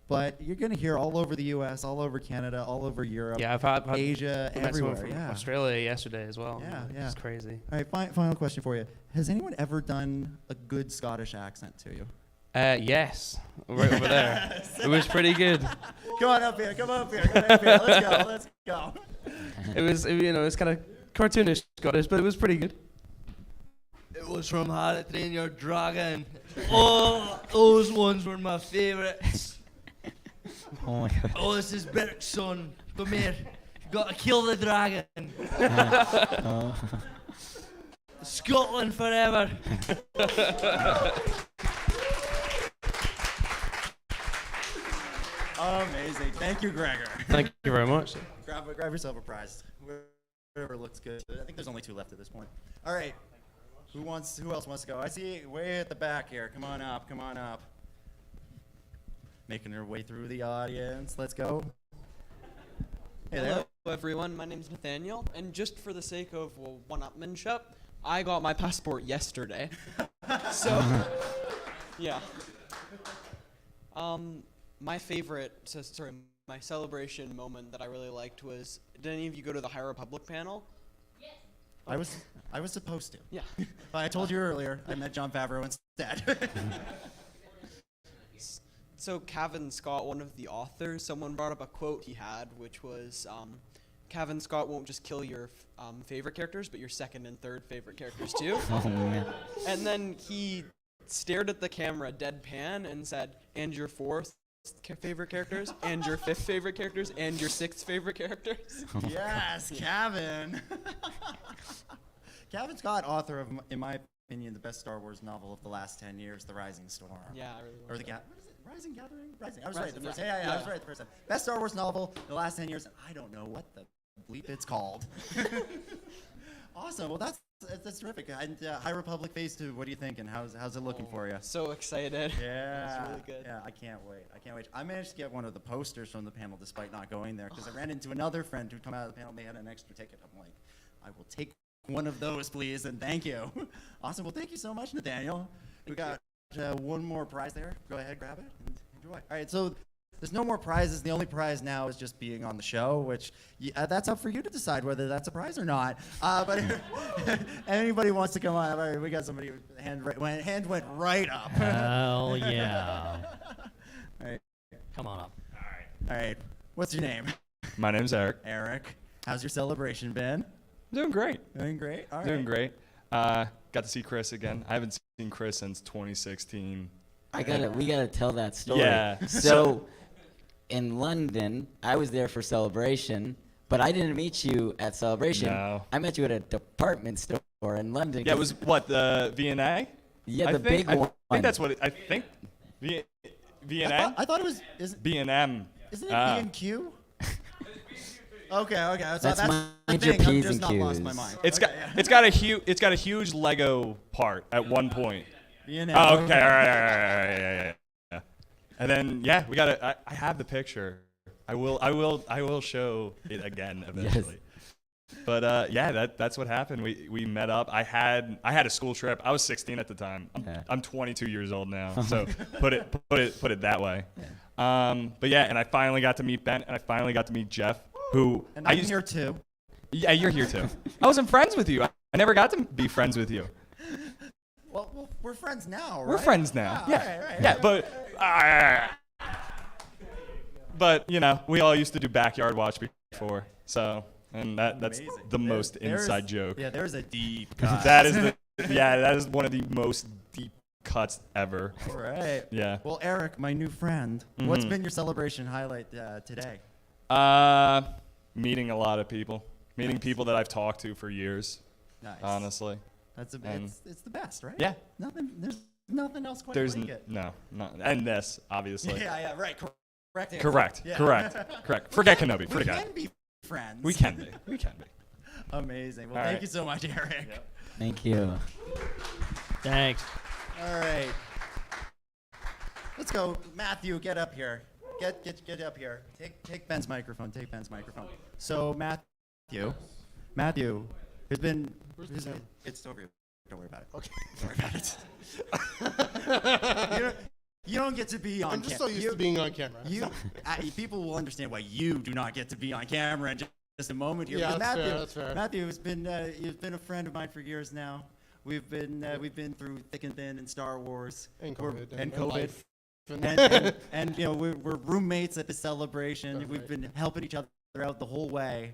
But you're going to hear all over the U.S., all over Canada, all over Europe, I've had Asia, everywhere. From Australia yesterday as well. Yeah. It's crazy. All right, final question for you. Has anyone ever done a good Scottish accent to you? Yes, right over there. It was pretty good. Come on up here. Let's go. It was kind of cartoonish Scottish, but it was pretty good. It was from How to Train Your Dragon. Oh, those ones were my favourites. Oh my god. Oh, this is Beric's son. Come here. Gotta kill the dragon. Scotland forever. Amazing. Thank you, Gregor. Thank you very much. Grab yourself a prize. Whatever looks good. I think there's only 2 left at this point. All right. Who else wants to go? I see way at the back here. Come on up. Making her way through the audience. Let's go. Hey Hello, everyone. My name's Nathaniel, and just for the sake of one-upmanship, I got my passport yesterday. So, yeah. My my celebration moment that I really liked was, did any of you go to the High Republic panel? I was supposed to. Yeah. But I told you earlier, I met Jon Favreau instead. So Cavan Scott, one of the authors, someone brought up a quote he had, which was, Cavan Scott won't just kill your favorite characters, but your second and third favorite characters too. Oh, man. And then he stared at the camera deadpan and said, and your fourth favorite characters, and your fifth favorite characters, and your sixth favorite characters. Yes, Cavan. Cavan Scott, author of, in my opinion, the best Star Wars novel of the last 10 years, The Rising Storm. Yeah, I really Or love the that. What is it? Rising Gathering? Rising. I was Rising, right the first yeah. time. Yeah, I was Yeah. right the first time. Best Star Wars novel in the last 10 years. I don't know what the bleep it's called. Awesome. Well, that's terrific. And High Republic Phase 2, what do you think? And how's it looking for you? So excited. Yeah. It's really good. Yeah, I can't wait. I managed to get one of the posters from the panel despite not going there because I ran into another friend who'd come out of the panel and they had an extra ticket. I'm like, I will take one of those, please, and thank you. Awesome. Well, thank you so much, Nathaniel. We got one more prize there. Go ahead, grab it, and enjoy. All right, so there's no more prizes. The only prize now is just being on the show, which that's up for you to decide whether that's a prize or not. But if anybody wants to come on, all right, we got somebody. Hand went right up. Hell yeah. All right. Come on up. All right. What's your name? My name's Eric. Eric. How's your celebration been? Doing great. Doing great. All right. Doing great. Got to see Chris again. I haven't seen Chris since 2016. We gotta tell that story. Yeah. So, in London, I was there for Celebration, but I didn't meet you at Celebration. No. I met you at a department store in London. Yeah, it was what, the V&A? Yeah, the big one. I think that's what I think. V&M? I thought it was. B&M. Isn't it B&Q? Okay. That's the mind thing. your I'm P's just and not lost Q's. my mind. It's Okay, got a huge Lego part at one point. B&M. Oh, okay. All right. Yeah. And then we got to I have the picture. I will show it again eventually. Yes. But that's what happened. We met up. I had a school trip. I was 16 at the time. I'm 22 years old now. So put it that way. Yeah. But yeah, and I finally got to meet Ben, and I finally got to meet Jeff, who And I'm here too. Yeah, you're here too. I wasn't friends with you. I never got to be friends with you. Well, we're friends now, right? We're friends now. Yeah. Right. Yeah, but we all used to do backyard watch before. So, and that's Amazing. the most There's- inside joke. Yeah, there's a deep cut. That is one of the most deep cuts ever. All right. Yeah. Well, Eric, my new friend, what's been your celebration highlight today? Meeting a lot of people. Meeting people that I've talked to for years. Nice. Honestly. It's the best, right? Yeah. There's nothing else quite There's like it. no, and this obviously. Yeah, right. Correct. answer. Correct. Yeah. Correct. Forget Kenobi. We Forget. can be friends. We can be. Amazing. Well, All thank right. you so much, Eric. Yep. Thank you. Thanks. All right. Let's go, Matthew. Get up here. Get up here. Take Ben's microphone. So Matthew, there's been. It's over. Don't worry about it. Okay. Don't worry about it. You don't get to be on. I'm just so used to being on camera. People will understand why you do not get to be on camera in just a moment here. Yeah, But that's fair. Matthew has been a friend of mine for years now. We've been through thick and thin in Star Wars And COVID. and and COVID. life. And we're roommates at the celebration. That's We've right. been helping each other out the whole way.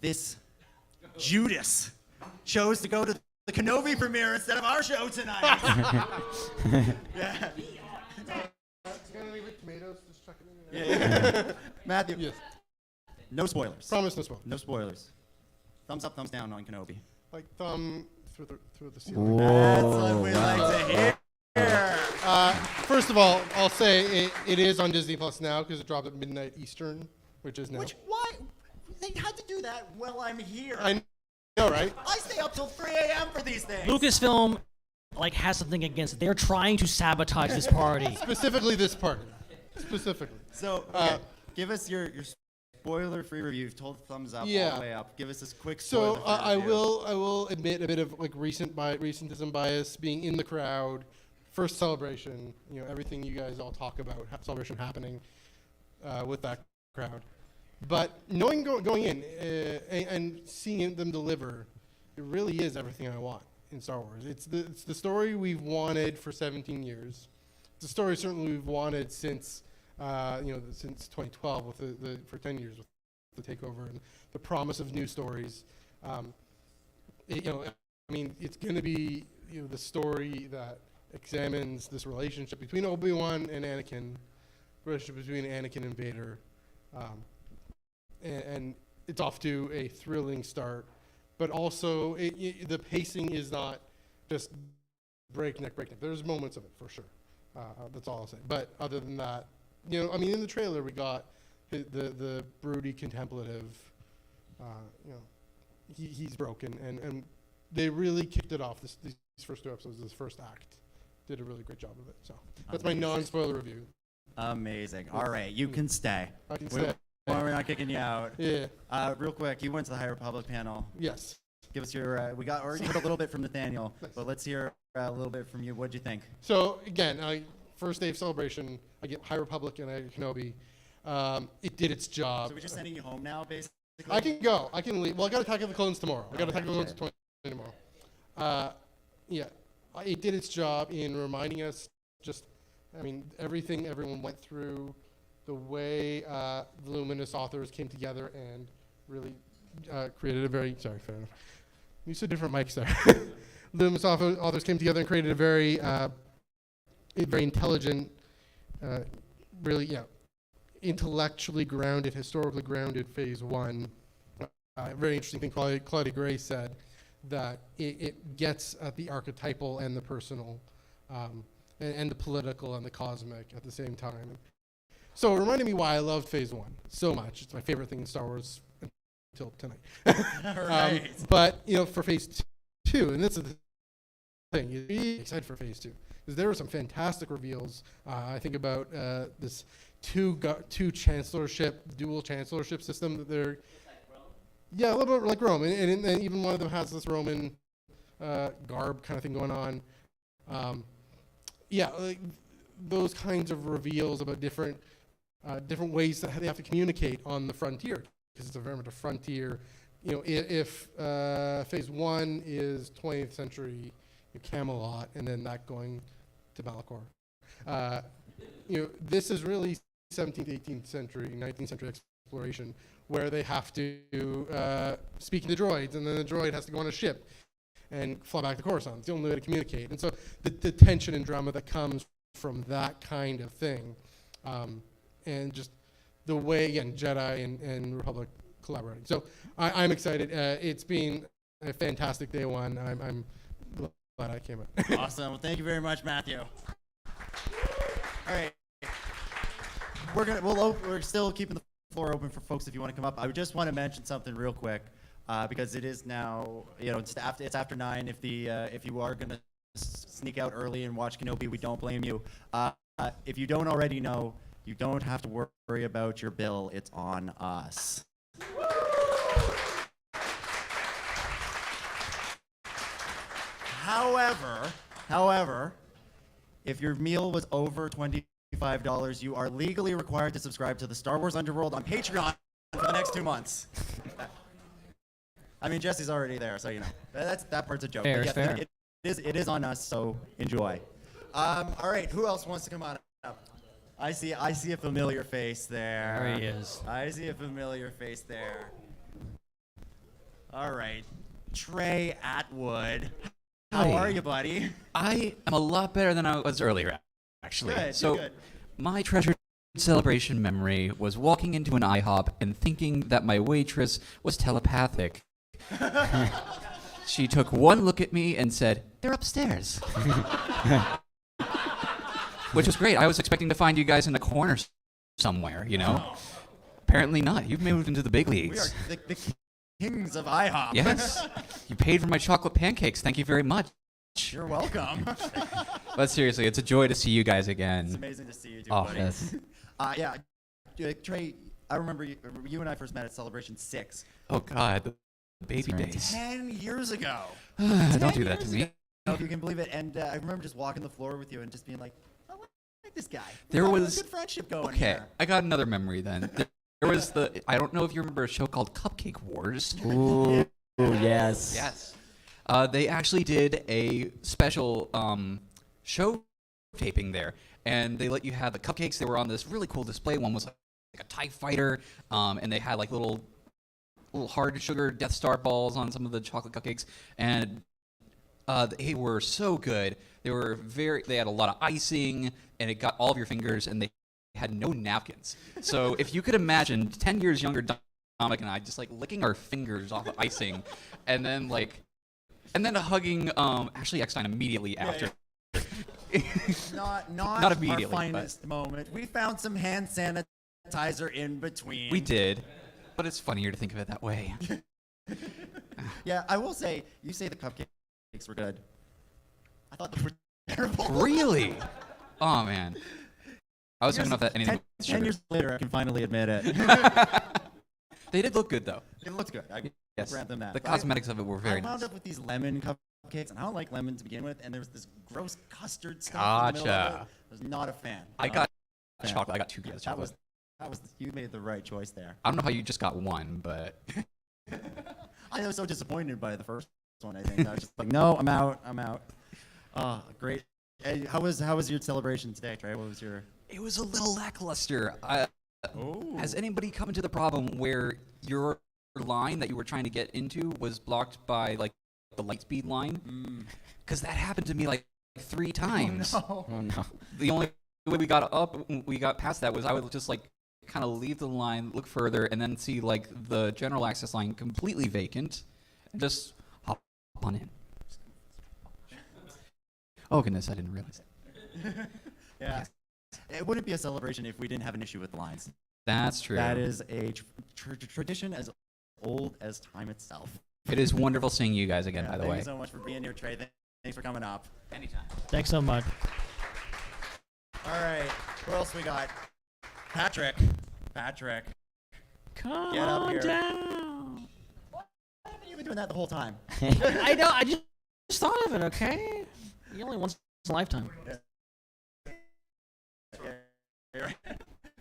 This Judas chose to go to the Kenobi premiere instead of our show tonight. Yeah. Gonna leave it tomatoes. Just chuck it in. Yeah. Matthew. Yes. No spoilers. Promise no spoilers. No spoilers. Thumbs up, thumbs down on Kenobi. Like thumb through the ceiling. That's what we like to hear. First of all, I'll say it is on Disney Plus now because it dropped at midnight Eastern, which is now. Why? They had to do that while I'm here. I know, right? I stay up till 3 a.m. for these things. Lucasfilm has something against it. They're trying to sabotage this party. Specifically this party. Specifically. So, okay, give us your spoiler-free review. You've told thumbs up all Yeah. the way up. Give us this quick So spoiler-free I review. will admit a bit of like recentism bias, being in the crowd, first celebration. You know, everything you guys all talk about, celebration happening with that crowd. But knowing going in and seeing them deliver, it really is everything I want in Star Wars. It's the story we've wanted for 17 years. It's a story certainly we've wanted since since 2012 with for 10 years with the takeover and the promise of new stories. It's going to be the story that examines this relationship between Obi-Wan and Anakin, relationship between Anakin and Vader, and it's off to a thrilling start. But also, the pacing is not just breakneck. There's moments of it for sure. That's all I'll say. But other than that, in the trailer we got the broody contemplative. He's broken, and they really kicked it off. These first 2 episodes, this first act, did a really great job of it. So that's my non-spoiler review. Amazing. All right, you can stay. I can stay. We're not kicking you out. Yeah. Real quick, you went to the High Republic panel. Yes. Give us your. We already heard a little bit from Nathaniel, but let's hear a little bit from you. What'd you think? So again, first day of celebration, I get High Republic and I get Kenobi. It did its job. So we're just sending you home now, basically. I can go. I can leave. Well, I got Attack of the Clones tomorrow. I got Attack of the Clones tomorrow. It did its job in reminding us everything everyone went through, the way the Luminous authors came together and really created a very, sorry, fair enough. You said different mics there. Luminous authors came together and created a very intelligent, intellectually grounded, historically grounded Phase 1. Very interesting thing Claudia Gray said, that it gets at the archetypal and the personal, and the political and the cosmic at the same time. So it reminded me why I loved Phase 1 so much. It's my favorite thing in Star Wars until tonight. Right. But for Phase 2, and this is the thing, you're really excited for Phase 2, because there were some fantastic reveals. I think about this two chancellorship, dual chancellorship system that they're. Yeah, a little bit like Rome, and even one of them has this Roman garb kind of thing going on. Those kinds of reveals about different ways that they have to communicate on the frontier, because it's a very much a frontier. If Phase 1 is 20th century Camelot, and then that going to Malachor. This is really 17th, 18th century, 19th century exploration, where they have to speak to droids, and then the droid has to go on a ship and fly back to Coruscant. It's the only way to communicate. And so the tension and drama that comes from that kind of thing, and just the way, again, Jedi and Republic collaborating. So I'm excited. It's been a fantastic day one. I'm glad I came out. Awesome. Well, thank you very much, Matthew. All right. We're still keeping the floor open for folks if you want to come up. I just want to mention something real quick, because it is now, it's after 9. If you are going to sneak out early and watch Kenobi, we don't blame you. If you don't already know, you don't have to worry about your bill. It's on us. However, if your meal was over $25, you are legally required to subscribe to the Star Wars Underworld on Patreon for the next 2 months. I mean, Jesse's already there, so that part's a joke. Fair, But fair. It is on us, so enjoy. All right, who else wants to come on up? I see a familiar face there. There he is. I see a familiar face there. All right, Trey Atwood. How Hi. are you, buddy? I am a lot better than I was earlier, actually. Good, so, good. my treasured celebration memory was walking into an IHOP and thinking that my waitress was telepathic. She took one look at me and said, "They're upstairs." Which was great. I was expecting to find you guys in a corner somewhere, Apparently not. You've moved into the big We leagues. are the kings of IHOP. Yes. You paid for my chocolate pancakes. Thank you very much. You're welcome. But seriously, it's a joy to see you guys again. It's amazing to see you too, Oh, buddy. yes. Trey, I remember you and I first met at Celebration 6. Oh God, the baby That's right. days. 10 years ago. Don't do that to me. If you can believe it. And I remember just walking the floor with you and just being like, I like this guy. There We got a was good friendship going okay. here. I got another memory then. There was I don't know if you remember a show called Cupcake Wars. Ooh, yes. Yes. They actually did a special show taping there, and they let you have the cupcakes. They were on this really cool display. One was like a TIE fighter, and they had like little hard sugar Death Star balls on some of the chocolate cupcakes, and they were so good. They had a lot of icing, and it got all of your fingers, and they had no napkins. So if you could imagine 10 years younger Dominic and I just like licking our fingers off of icing, and then hugging Ashley Eckstein immediately after. Not immediately, our finest moment. We found some hand sanitizer in between. We did, but it's funnier to think of it that way. Yeah, I will say, you say the cupcakes were good. I thought they were terrible. Really? Oh man. I was hoping that anything with 10 sugar. years later, I can finally admit it. They did look good though. It looked good. I Yes. grant them that. The But cosmetics of it were very I wound nice. up with these lemon cupcakes, and I don't like lemon to begin with, and there was this gross custard stuff in the middle of Gotcha. it. I was not a fan. I Not got a fan. chocolate. I got 2 pieces of That chocolate. was you made the right choice there. I don't know how you just got 1, but I was so disappointed by the first one. I think I was just like, no, I'm out. Oh, great. Hey, how was your celebration today, Trey? What was your? it was a little lackluster. Has anybody come into the problem where your line that you were trying to get into was blocked by like the Lightspeed line? Because that happened to me like 3 times. Oh, Oh no. The only way we got past that was I would just like kind of leave the line, look further, and then see like the general access line completely vacant, and just hop on in. Oh goodness, I didn't realize that. Yeah. It wouldn't be a celebration if we didn't have an issue with the lines. That's true. That is a tradition as old as time itself. It is wonderful seeing you guys again, Yeah, by the thank way. you so much for being here, Trey. Thanks for coming up. Anytime. Thanks so much. All right. Who else we got? Patrick. Come Get up on here. down. You've been doing that the whole time. I know. I just thought of it. Okay. You only once in a lifetime.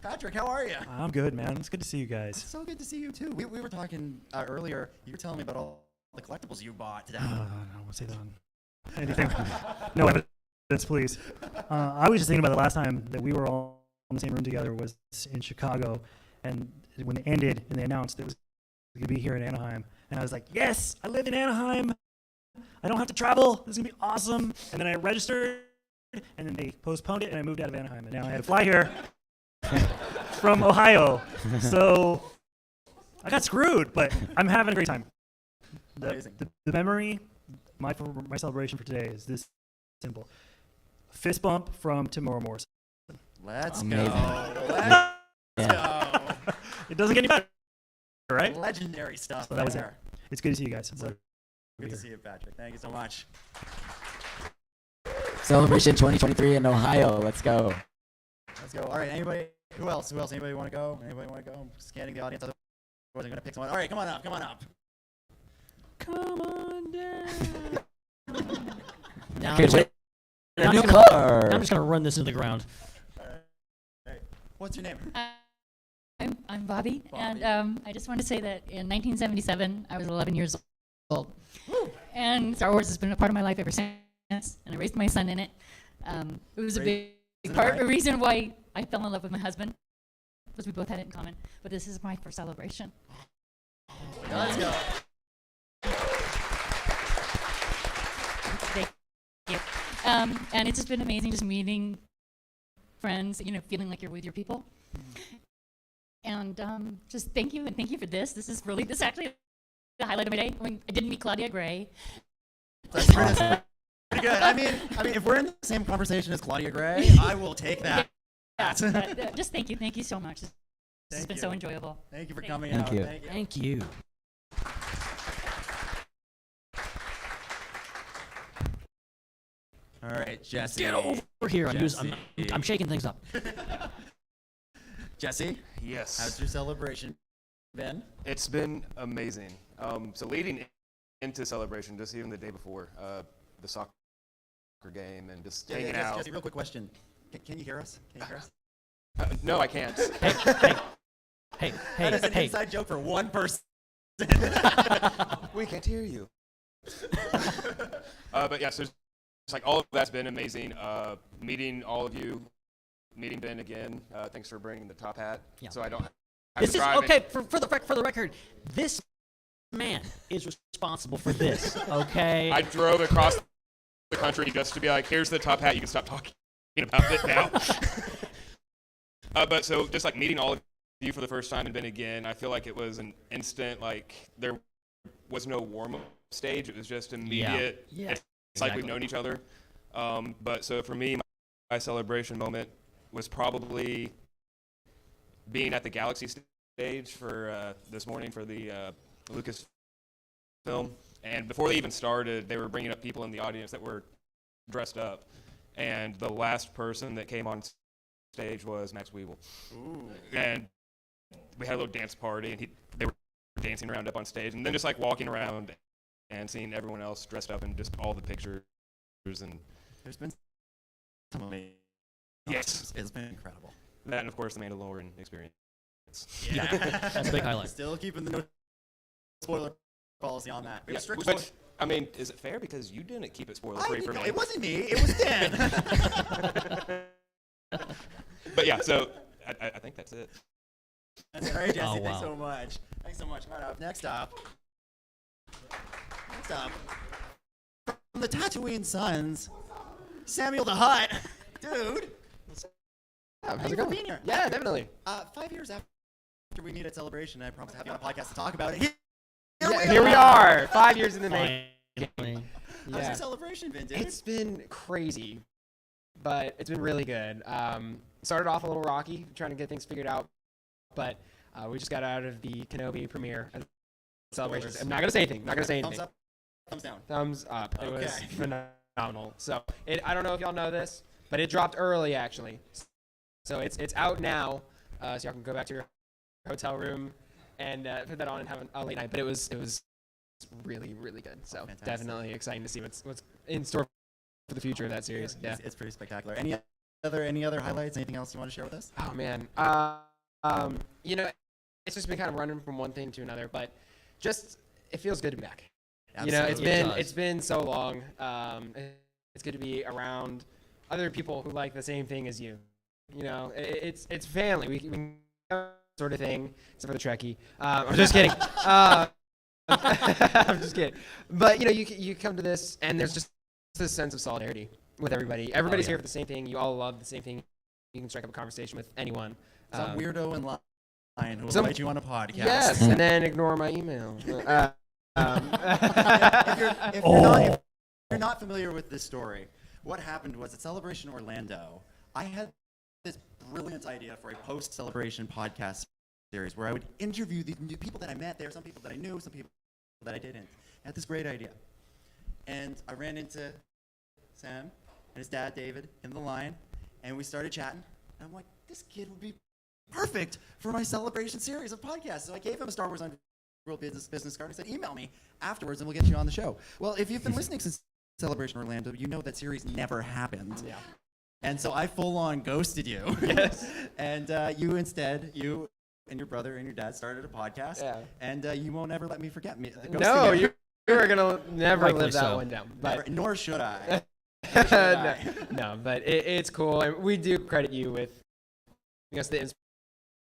Patrick, how are you? I'm good, man. It's good to see you guys. So good to see you too. We were talking earlier. You were telling me about all the collectibles you bought today. I won't say that on anything. No evidence, please. I was just thinking about the last time that we were all in the same room together was in Chicago, and when it ended and they announced it was going to be here in Anaheim, and I was like, yes, I live in Anaheim. I don't have to travel. This is going to be awesome. And then I registered, and then they postponed it, and I moved out of Anaheim, and now I had to fly here from Ohio. So I got screwed, but I'm having a great time. Amazing. The memory, my celebration for today is this simple. Fist bump from Timora Morrison. Let's Amazing. go. Let's Yeah. go. It doesn't get any better, right? Legendary stuff. So that was it. there. It's good to see you guys. Good to see you, Patrick. Thank you so much. Celebration 2023 in Ohio. Let's go. Let's go. All right. Anybody? Who else? Anybody want to go? Anybody want to go? I'm scanning the audience. Otherwise, I'm going to pick someone. All right. Come on up. Come on down. Now Good I'm way- just A new gonna- car. I'm just gonna run this into the ground. What's your name? I'm Bobby, and I just want to say that in 1977, I was 11 years old. And Star Wars has been a part of my life ever since, and I raised my son in it. It was a big part, a reason why I fell in love with my husband, because we both had it in common. But this is my first celebration. Let's go. Thank you. And it's just been amazing just meeting friends, feeling like you're with your people. And just thank you, and thank you for this. This is actually the highlight of my day. When I didn't meet Claudia Gray. That's pretty good. I mean, if we're in the same conversation as Claudia Gray, I will take that. Yeah, just thank you so much. This has been so enjoyable. Thank you for coming Thank out. you. Thank you. All right, Jesse. Get over here. I'm Jesse. shaking things up. Jesse? Yes. How's your celebration been? It's been amazing. So leading into celebration, just even the day before, the soccer game and just hanging out. Jesse, real quick question. Can you hear us? Can you hear us? No, I can't. Hey, that is an inside joke for one person. We can't hear you. But yeah, so it's like all of that's been amazing. Meeting all of you, meeting Ben again. Thanks for bringing the top hat. Yeah. So I don't. This is okay for the record. This man is responsible for this. Okay. I drove across the country just to be like, here's the top hat. You can stop talking about it now. But so just like meeting all of you for the first time and Ben again, I feel like it was an instant, like there was no warm-up stage. It was just immediate. Yeah. It's like we've known each other. But so for me, my celebration moment was probably being at the Galaxy stage for this morning for the Lucasfilm. And before they even started, they were bringing up people in the audience that were dressed up. And the last person that came on stage was Max Weevil. Ooh. And we had a little dance party, and they were dancing around up on stage, and then just like walking around and seeing everyone else dressed up in just all the pictures. And there's been some amazing. Yes, it's been incredible. That and of course the Mandalorian experience. Yeah, that's a big highlight. Still keeping the no spoiler policy on that. We have strict but, I mean, is it fair because you didn't keep it spoiler free for me? It wasn't me. It was Dan. But yeah, so I think that's it. That's right, Jesse. Oh, wow. Thanks so much. Thanks so much. Next up, from the Tatooine Sons, Samuel the Hutt. Dude. How's it going? Yeah, definitely. 5 years after we meet at Celebration, I promise to have you on a podcast to talk about it. Here we are, 5 years in the making. How's your celebration been, dude? It's been crazy, but it's been really good. Started off a little rocky, trying to get things figured out, but we just got out of the Kenobi premiere at Celebration. I'm not gonna say anything. Thumbs up, thumbs down. Thumbs up. It was Okay. phenomenal. So I don't know if y'all know this, but it dropped early actually. So it's out now, so y'all can go back to your hotel room and put that on and have a late night. But it was really, really good. So definitely exciting to see what's in store for the future of that series. Yeah, It's pretty spectacular. Any other highlights? Anything else you want to share with us? Oh man, it's just been kind of running from one thing to another, but just it feels good to be back. Absolutely. It's been so long. It's good to be around other people who like the same thing as you. It's family. We sort of thing, except for the Trekkie. I'm just kidding. I'm just kidding. But you come to this, and there's just this sense of solidarity with everybody. Everybody's here for the same thing. You all love the same thing. You can strike up a conversation with anyone. Some weirdo in line who will invite you on a podcast. Yes, and then ignore my email. If you're not familiar with this story, what happened was at Celebration Orlando, I had this brilliant idea for a post-celebration podcast series where I would interview these new people that I met there, some people that I knew, some people that I didn't. I had this great idea. And I ran into Sam and his dad, David, in the line, and we started chatting. And I'm like, this kid would be perfect for my celebration series of podcasts. So I gave him a Star Wars Underworld business card and said, email me afterwards and we'll get you on the show. Well, if you've been listening since Celebration Orlando, you know that series never happened. Yeah. And so I full-on ghosted you. Yes. And you and your brother and your dad started a podcast. Yeah. And you won't ever let me forget me. No, you are gonna never Rightly live that so. one down. Never, But nor should I. no, but it's cool, and we do credit you with, the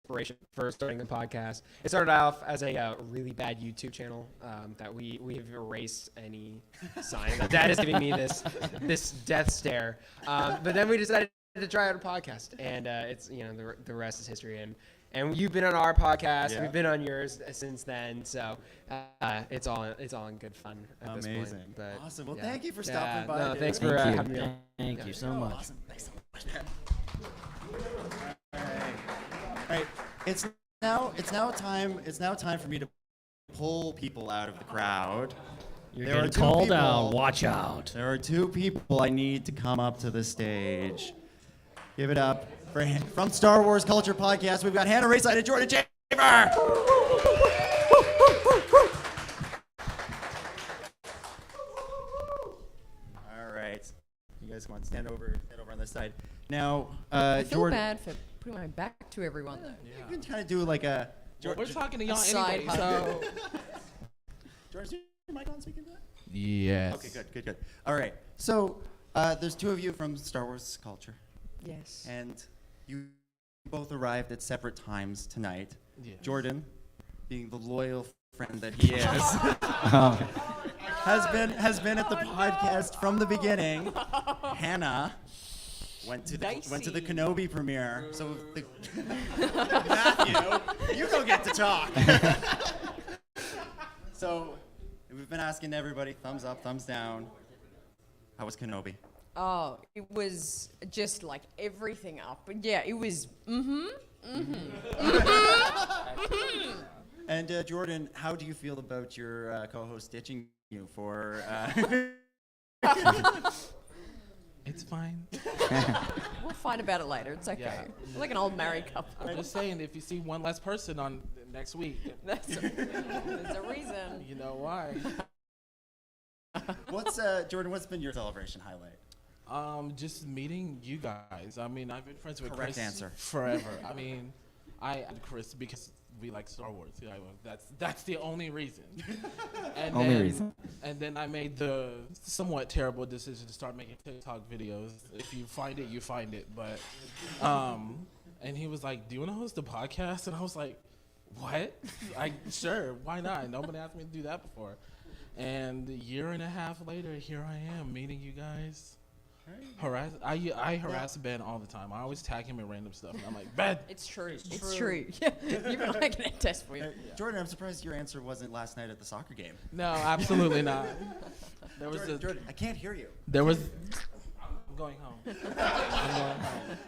inspiration for starting the podcast. It started off as a really bad YouTube channel that we have erased any sign that Dad is giving me this death stare. But then we decided to try out a podcast, and it's the rest is history. And you've been on our podcast. Yeah. We've been on yours since then. So it's all in good fun at this point. Amazing. But, Awesome. Well, yeah. thank you for stopping by. No, dude. thanks for having me. Thank you so much. Awesome. Thanks so much, man. All right. It's now time for me to pull people out of the crowd. You're There are getting two called people- out. Watch out. There are two people I need to come up to the stage. Give it up From Star Wars Culture Podcast, we've got Hannah Rayside and Jordan Chamber. All right. You guys come on, stand over on this side. Now, I feel Jordan. bad for putting my back to everyone, though. You can kind of do like a. Well, we're talking to y'all Side anyway, hug. so. Jordan, is your mic on speaking to that? Yes. Okay, good. All right. So, there's two of you from Star Wars Culture. Yes. And you both arrived at separate times tonight. Yes. Jordan, being the loyal friend that he is, has been at the podcast from the beginning. Hannah went to the Kenobi premiere. So Matthew, you don't get to talk. So we've been asking everybody, thumbs up, thumbs down. How was Kenobi? Oh, it was just like everything up. But yeah, it was And Jordan, how do you feel about your co-host ditching you for? It's fine. We'll fight about it later. It's okay. Yeah. We're like an old married couple. I'm just saying, if you see one less person on next week, There's a reason. you know why. Jordan? What's been your celebration highlight? Just meeting you guys. I mean, I've been friends with Correct Chris answer. forever. I mean, I added Chris because we like Star Wars. Yeah, that's the only reason. And Only then, reason. And then I made the somewhat terrible decision to start making TikTok videos. If you find it, you find it. But, and he was like, "Do you want to host a podcast?" And I was like, "What? Sure, why not? Nobody asked me to do that before." And a year and a half later, here I am meeting you guys. I harass Ben all the time. I always tag him in random stuff. And I'm like, Ben! It's true. It's true. Yeah. You've been making a test for you. Jordan, I'm surprised your answer wasn't last night at the soccer game. No, absolutely not. There was Jordan, I can't hear you. There was. I'm going home.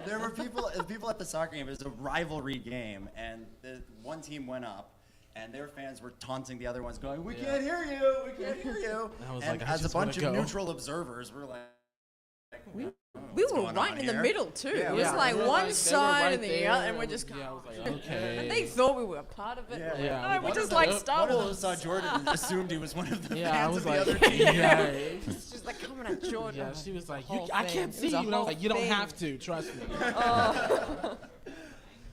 There were people at the soccer game. It was a rivalry game, and the one team went up. And their fans were taunting the other ones, going, "We can't hear you! We can't hear you!" And I was and like, I as a just bunch wanna of go. neutral observers, we're like, We what's were going right on in here? the middle too. Yeah, it was like they were one they were side right and the there, other, and we're just going. I was like, okay. And they thought we were a part of it. Yeah, We're like, yeah. no, we One just of like them- Star one of them Wars. saw Jordan and assumed he was one of the Yeah, I fans was of like, the other team. yeah. It's just like coming at Jordan. Yeah, she was like, Whole I thing. can't It see was you. a And I was whole like, you don't thing. have to. Trust me.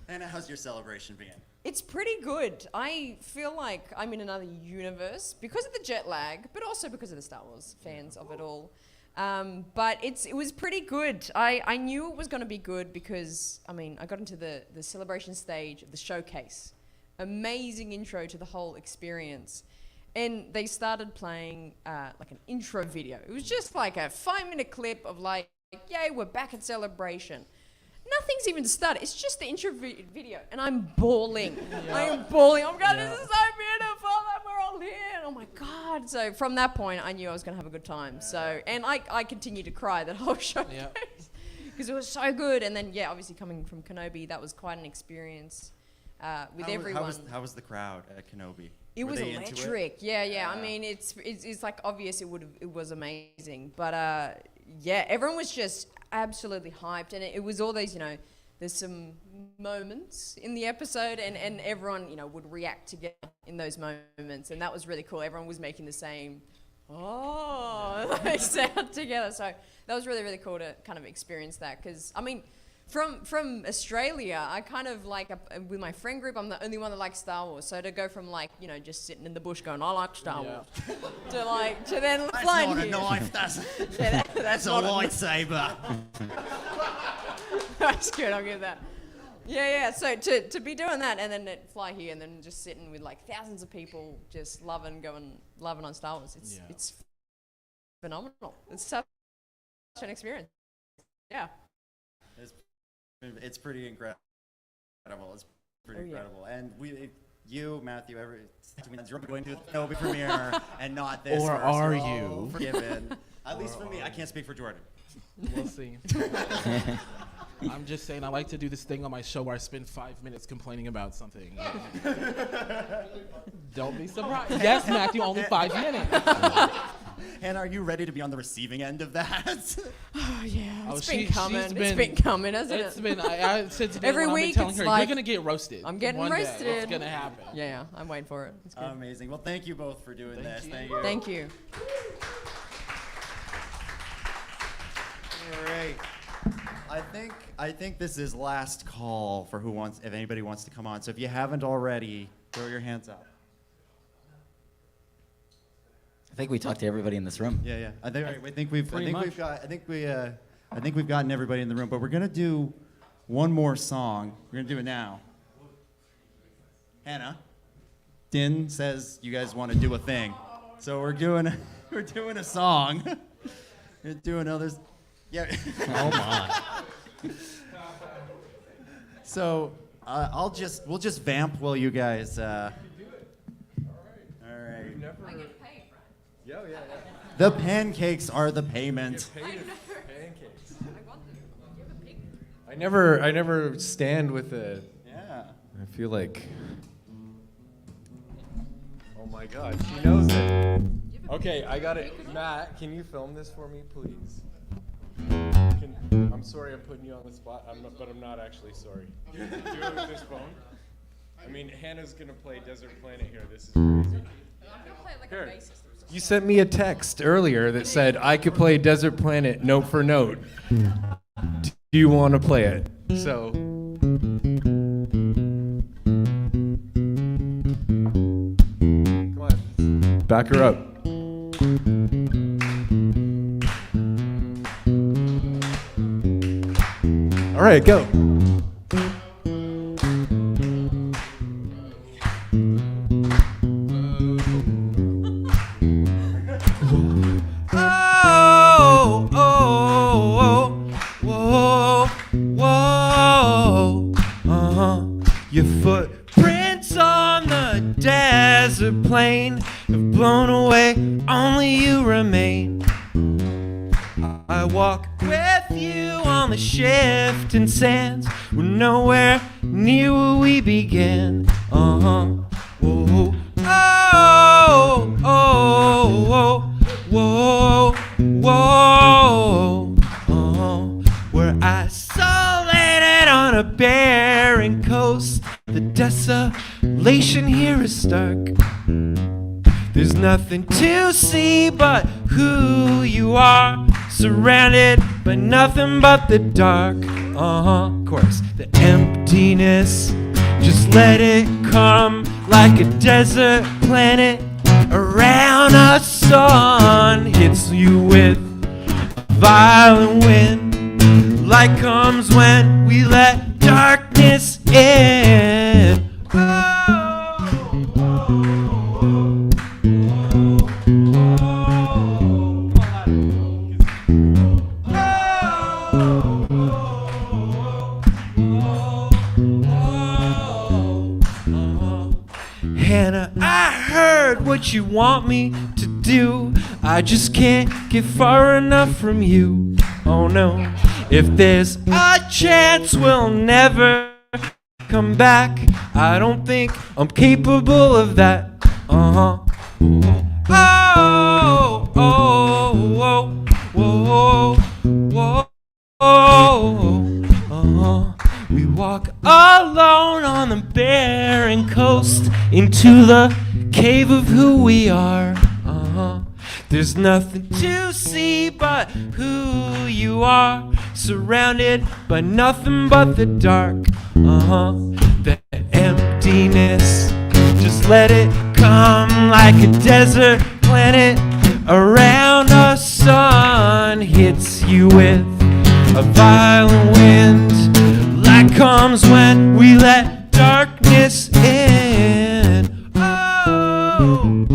Anna, how's your celebration being? It's pretty good. I feel like I'm in another universe because of the jet lag, but also because of the Star Wars fans of it all. But it was pretty good. I knew it was going to be good because, I mean, I got into the celebration stage of the showcase. Amazing intro to the whole experience. And they started playing like an intro video. It was just like a 5-minute clip of like, yay, we're back at Celebration. Nothing's even started. It's just the intro video, and I'm bawling. I am bawling. I'm going, this is so beautiful that we're all here. Oh my God. So from that point, I knew I was going to have a good time. So, and I continued to cry that whole showcase because it was so good. And then, yeah, obviously coming from Kenobi, that was quite an experience with everyone. How was the crowd at Kenobi? It Were was they into it? electric. Yeah. I mean, it's like obvious it was amazing, but yeah, everyone was just absolutely hyped, and it was all these, there's some moments in the episode, and everyone, would react together in those moments, and that was really cool. Everyone was making the same sound together, so that was really, really cool to kind of experience that, because, I mean, from Australia, I kind of like, with my friend group, I'm the only one that likes Star Wars. So to go from just sitting in the bush going, I like Star Wars, to then That's flying not a here. knife, that's a not lightsaber. That's good, I'll give that. Yeah. So to be doing that and then fly here and then just sitting with like thousands of people just loving on Star Wars, it's phenomenal. It's such an experience. Yeah. It's pretty incredible. It's pretty incredible. And you, Matthew, you're going to the Kenobi premiere and not this. Or verse. are We're all you? Forgiven. At least for me. I can't speak for Jordan. We'll see. I'm just saying, I like to do this thing on my show where I spend 5 minutes complaining about something. Don't be surprised. Yes, Matthew, only 5 minutes. Hannah, are you ready to be on the receiving end of that? Oh, yeah. Oh, It's been coming. It's been coming, hasn't it? It's been. I said today Every when I've been week telling it's her, like, you're gonna get roasted. I'm getting One day. roasted. It's gonna happen. Yeah, I'm waiting for it. It's good. Amazing. Well, thank you both for doing this. Thank you. Thank you. All right. I think this is last call for if anybody wants to come on. So if you haven't already, throw your hands up. I think we talked to everybody in this room. Yeah. I think we've gotten everybody in the room, but we're gonna do one more song. We're gonna do it now. Hannah, Din says you guys want to do a thing, so we're doing a song. We're doing others. Yeah. Oh my. So we'll just vamp while you guys. All right. Yeah. The pancakes are the payment. Pancakes. I never stand with a. Yeah. I feel like. Oh my God, she knows it. Okay, I got it. Matt, can you film this for me, please? I'm sorry I'm putting you on the spot, but I'm not actually sorry. Do it with this phone? I mean, Hannah's gonna play Desert Planet here. This is crazy. I'm gonna play like Here. a bassist or something. You sent me a text earlier that said I could play Desert Planet note for note. Do you want to play it? So. Come on. Back her up. All right, go. Oh, oh, oh, whoa, whoa, Your footprints on the desert plain have blown away, only you remain. I walk with you on the shifting sands. We're nowhere near where we began. Whoa, oh, oh, whoa, whoa, we're isolated on a barren coast. The desolation here is stark. There's nothing to see but who you are, surrounded by nothing but the dark. Of course, the emptiness, just let it come like a desert planet around a sun. Hits you with a violent wind. Light comes when we let darkness in. Hannah, I heard what you want me to do. I just can't get far enough from you. Oh no, if there's a chance we'll never come back, I don't think I'm capable of that. Oh, oh, oh, whoa, whoa, whoa. We walk alone on the barren coast into the cave of who we are. There's nothing to see but who you are, surrounded by nothing but the dark. The emptiness, just let it come like a desert planet around a sun. Hits you with a violent wind. Light comes when we let darkness in. Oh, oh, oh.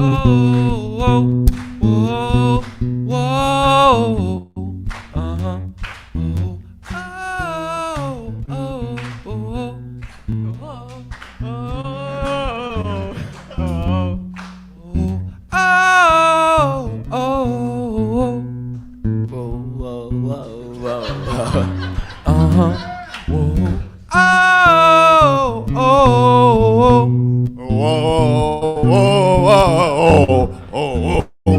Whoa, whoa, oh, oh, oh, oh,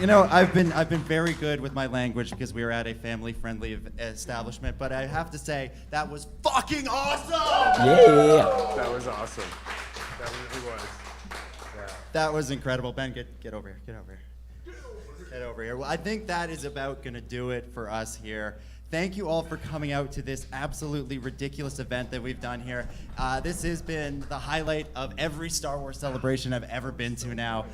You know, I've been very good with my language because we were at a family-friendly establishment, but I have to say that was fucking awesome. Yeah. That was awesome. That really was. Yeah. That was incredible. Ben, get over here. Get over here. Get over here. Well, I think that is about gonna do it for us here. Thank you all for coming out to this absolutely ridiculous event that we've done here. This has been the highlight of every Star Wars celebration I've ever been to now.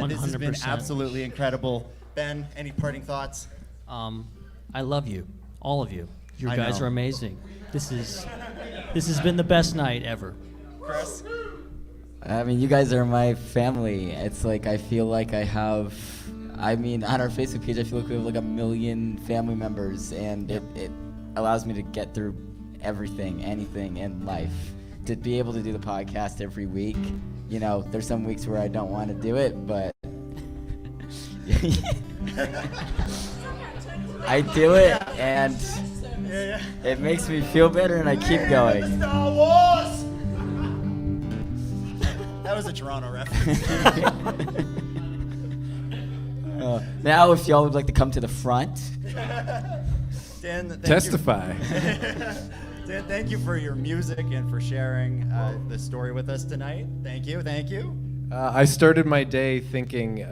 This has been 100%. absolutely incredible. Ben, any parting thoughts? I love you, all of you. You I guys know. are amazing. This has been the best night ever. Chris? I mean, you guys are my family. It's like I feel like I have. I mean, on our Facebook page, I feel like we have like 1 million family members, and it allows me to get through everything, anything in life. To be able to do the podcast every week, you know, there's some weeks where I don't want to do it, but I do it, and it makes me feel better, and I keep going. Star Wars! That was a Toronto reference. Now, if y'all would like to come to the front. Dan, thank Testify. Dan, thank you for your music and for sharing the story with us tonight. Thank you, thank you. I started my day thinking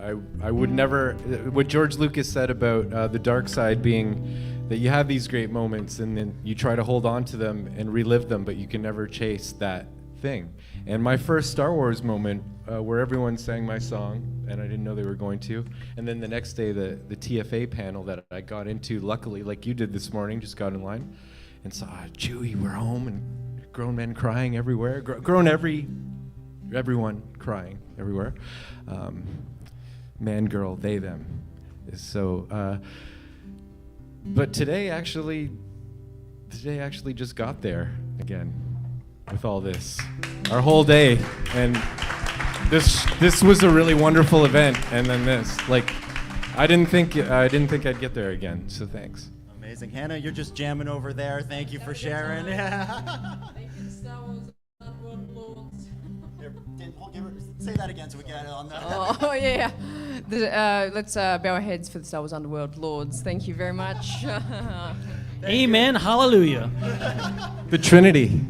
I would never. What George Lucas said about the dark side being that you have these great moments and then you try to hold on to them and relive them, but you can never chase that thing. And my first Star Wars moment, where everyone sang my song, and I didn't know they were going to, and then the next day the TFA panel that I got into, luckily, like you did this morning, just got in line and saw Chewie, we're home, and grown men crying everywhere, everyone crying everywhere. Man, girl, they, them. So, but today actually just got there again with all this, our whole day, and this was a really wonderful event, and then this, like, I didn't think I'd get there again. So thanks. Amazing. Hannah, you're just jamming over there. Thank you for sharing. Say that again so we get it on the... Oh, yeah. Let's bow our heads for the Star Wars Underworld Lords. Thank you very much. Amen. Hallelujah. The Trinity.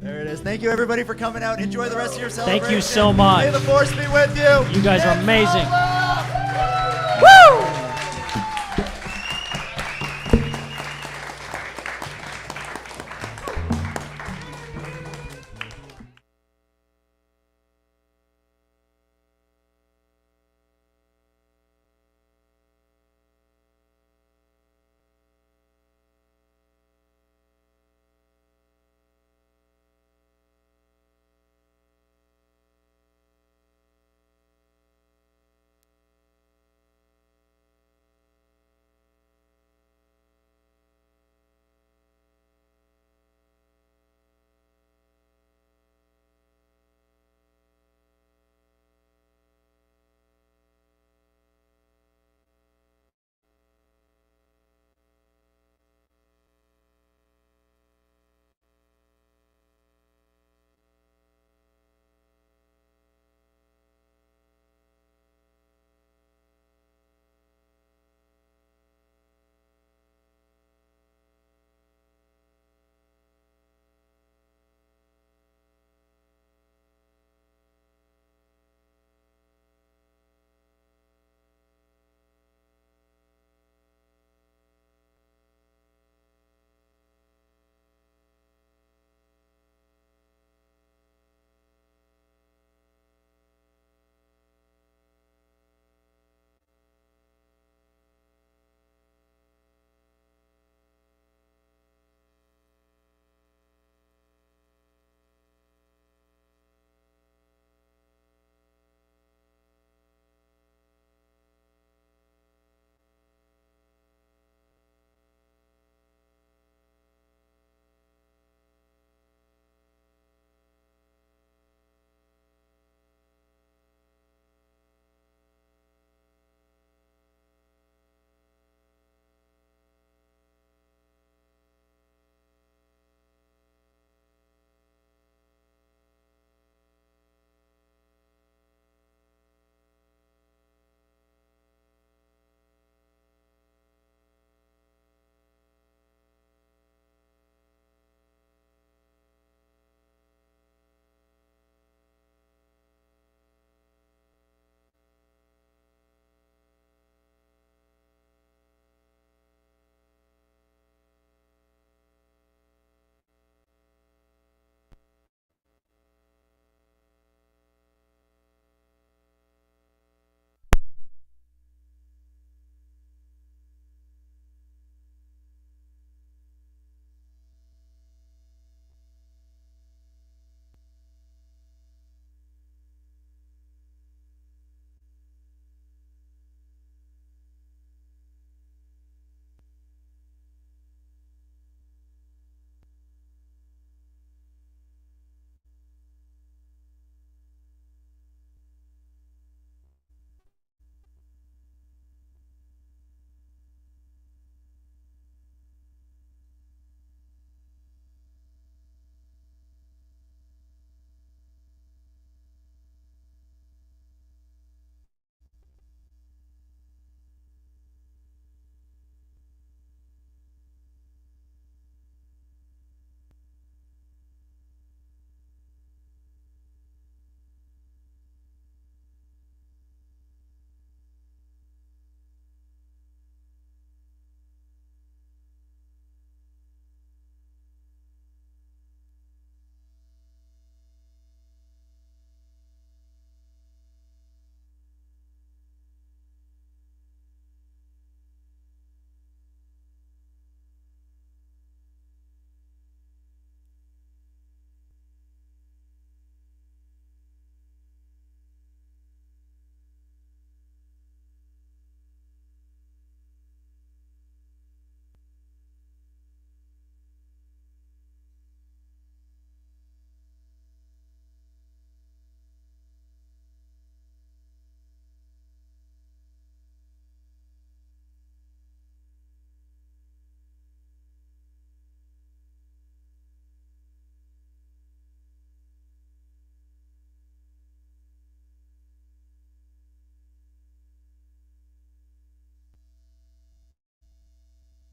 There it is. Thank you, everybody, for coming out. Enjoy the rest of your celebration. Thank you so much. May the Force be with you. You guys are amazing.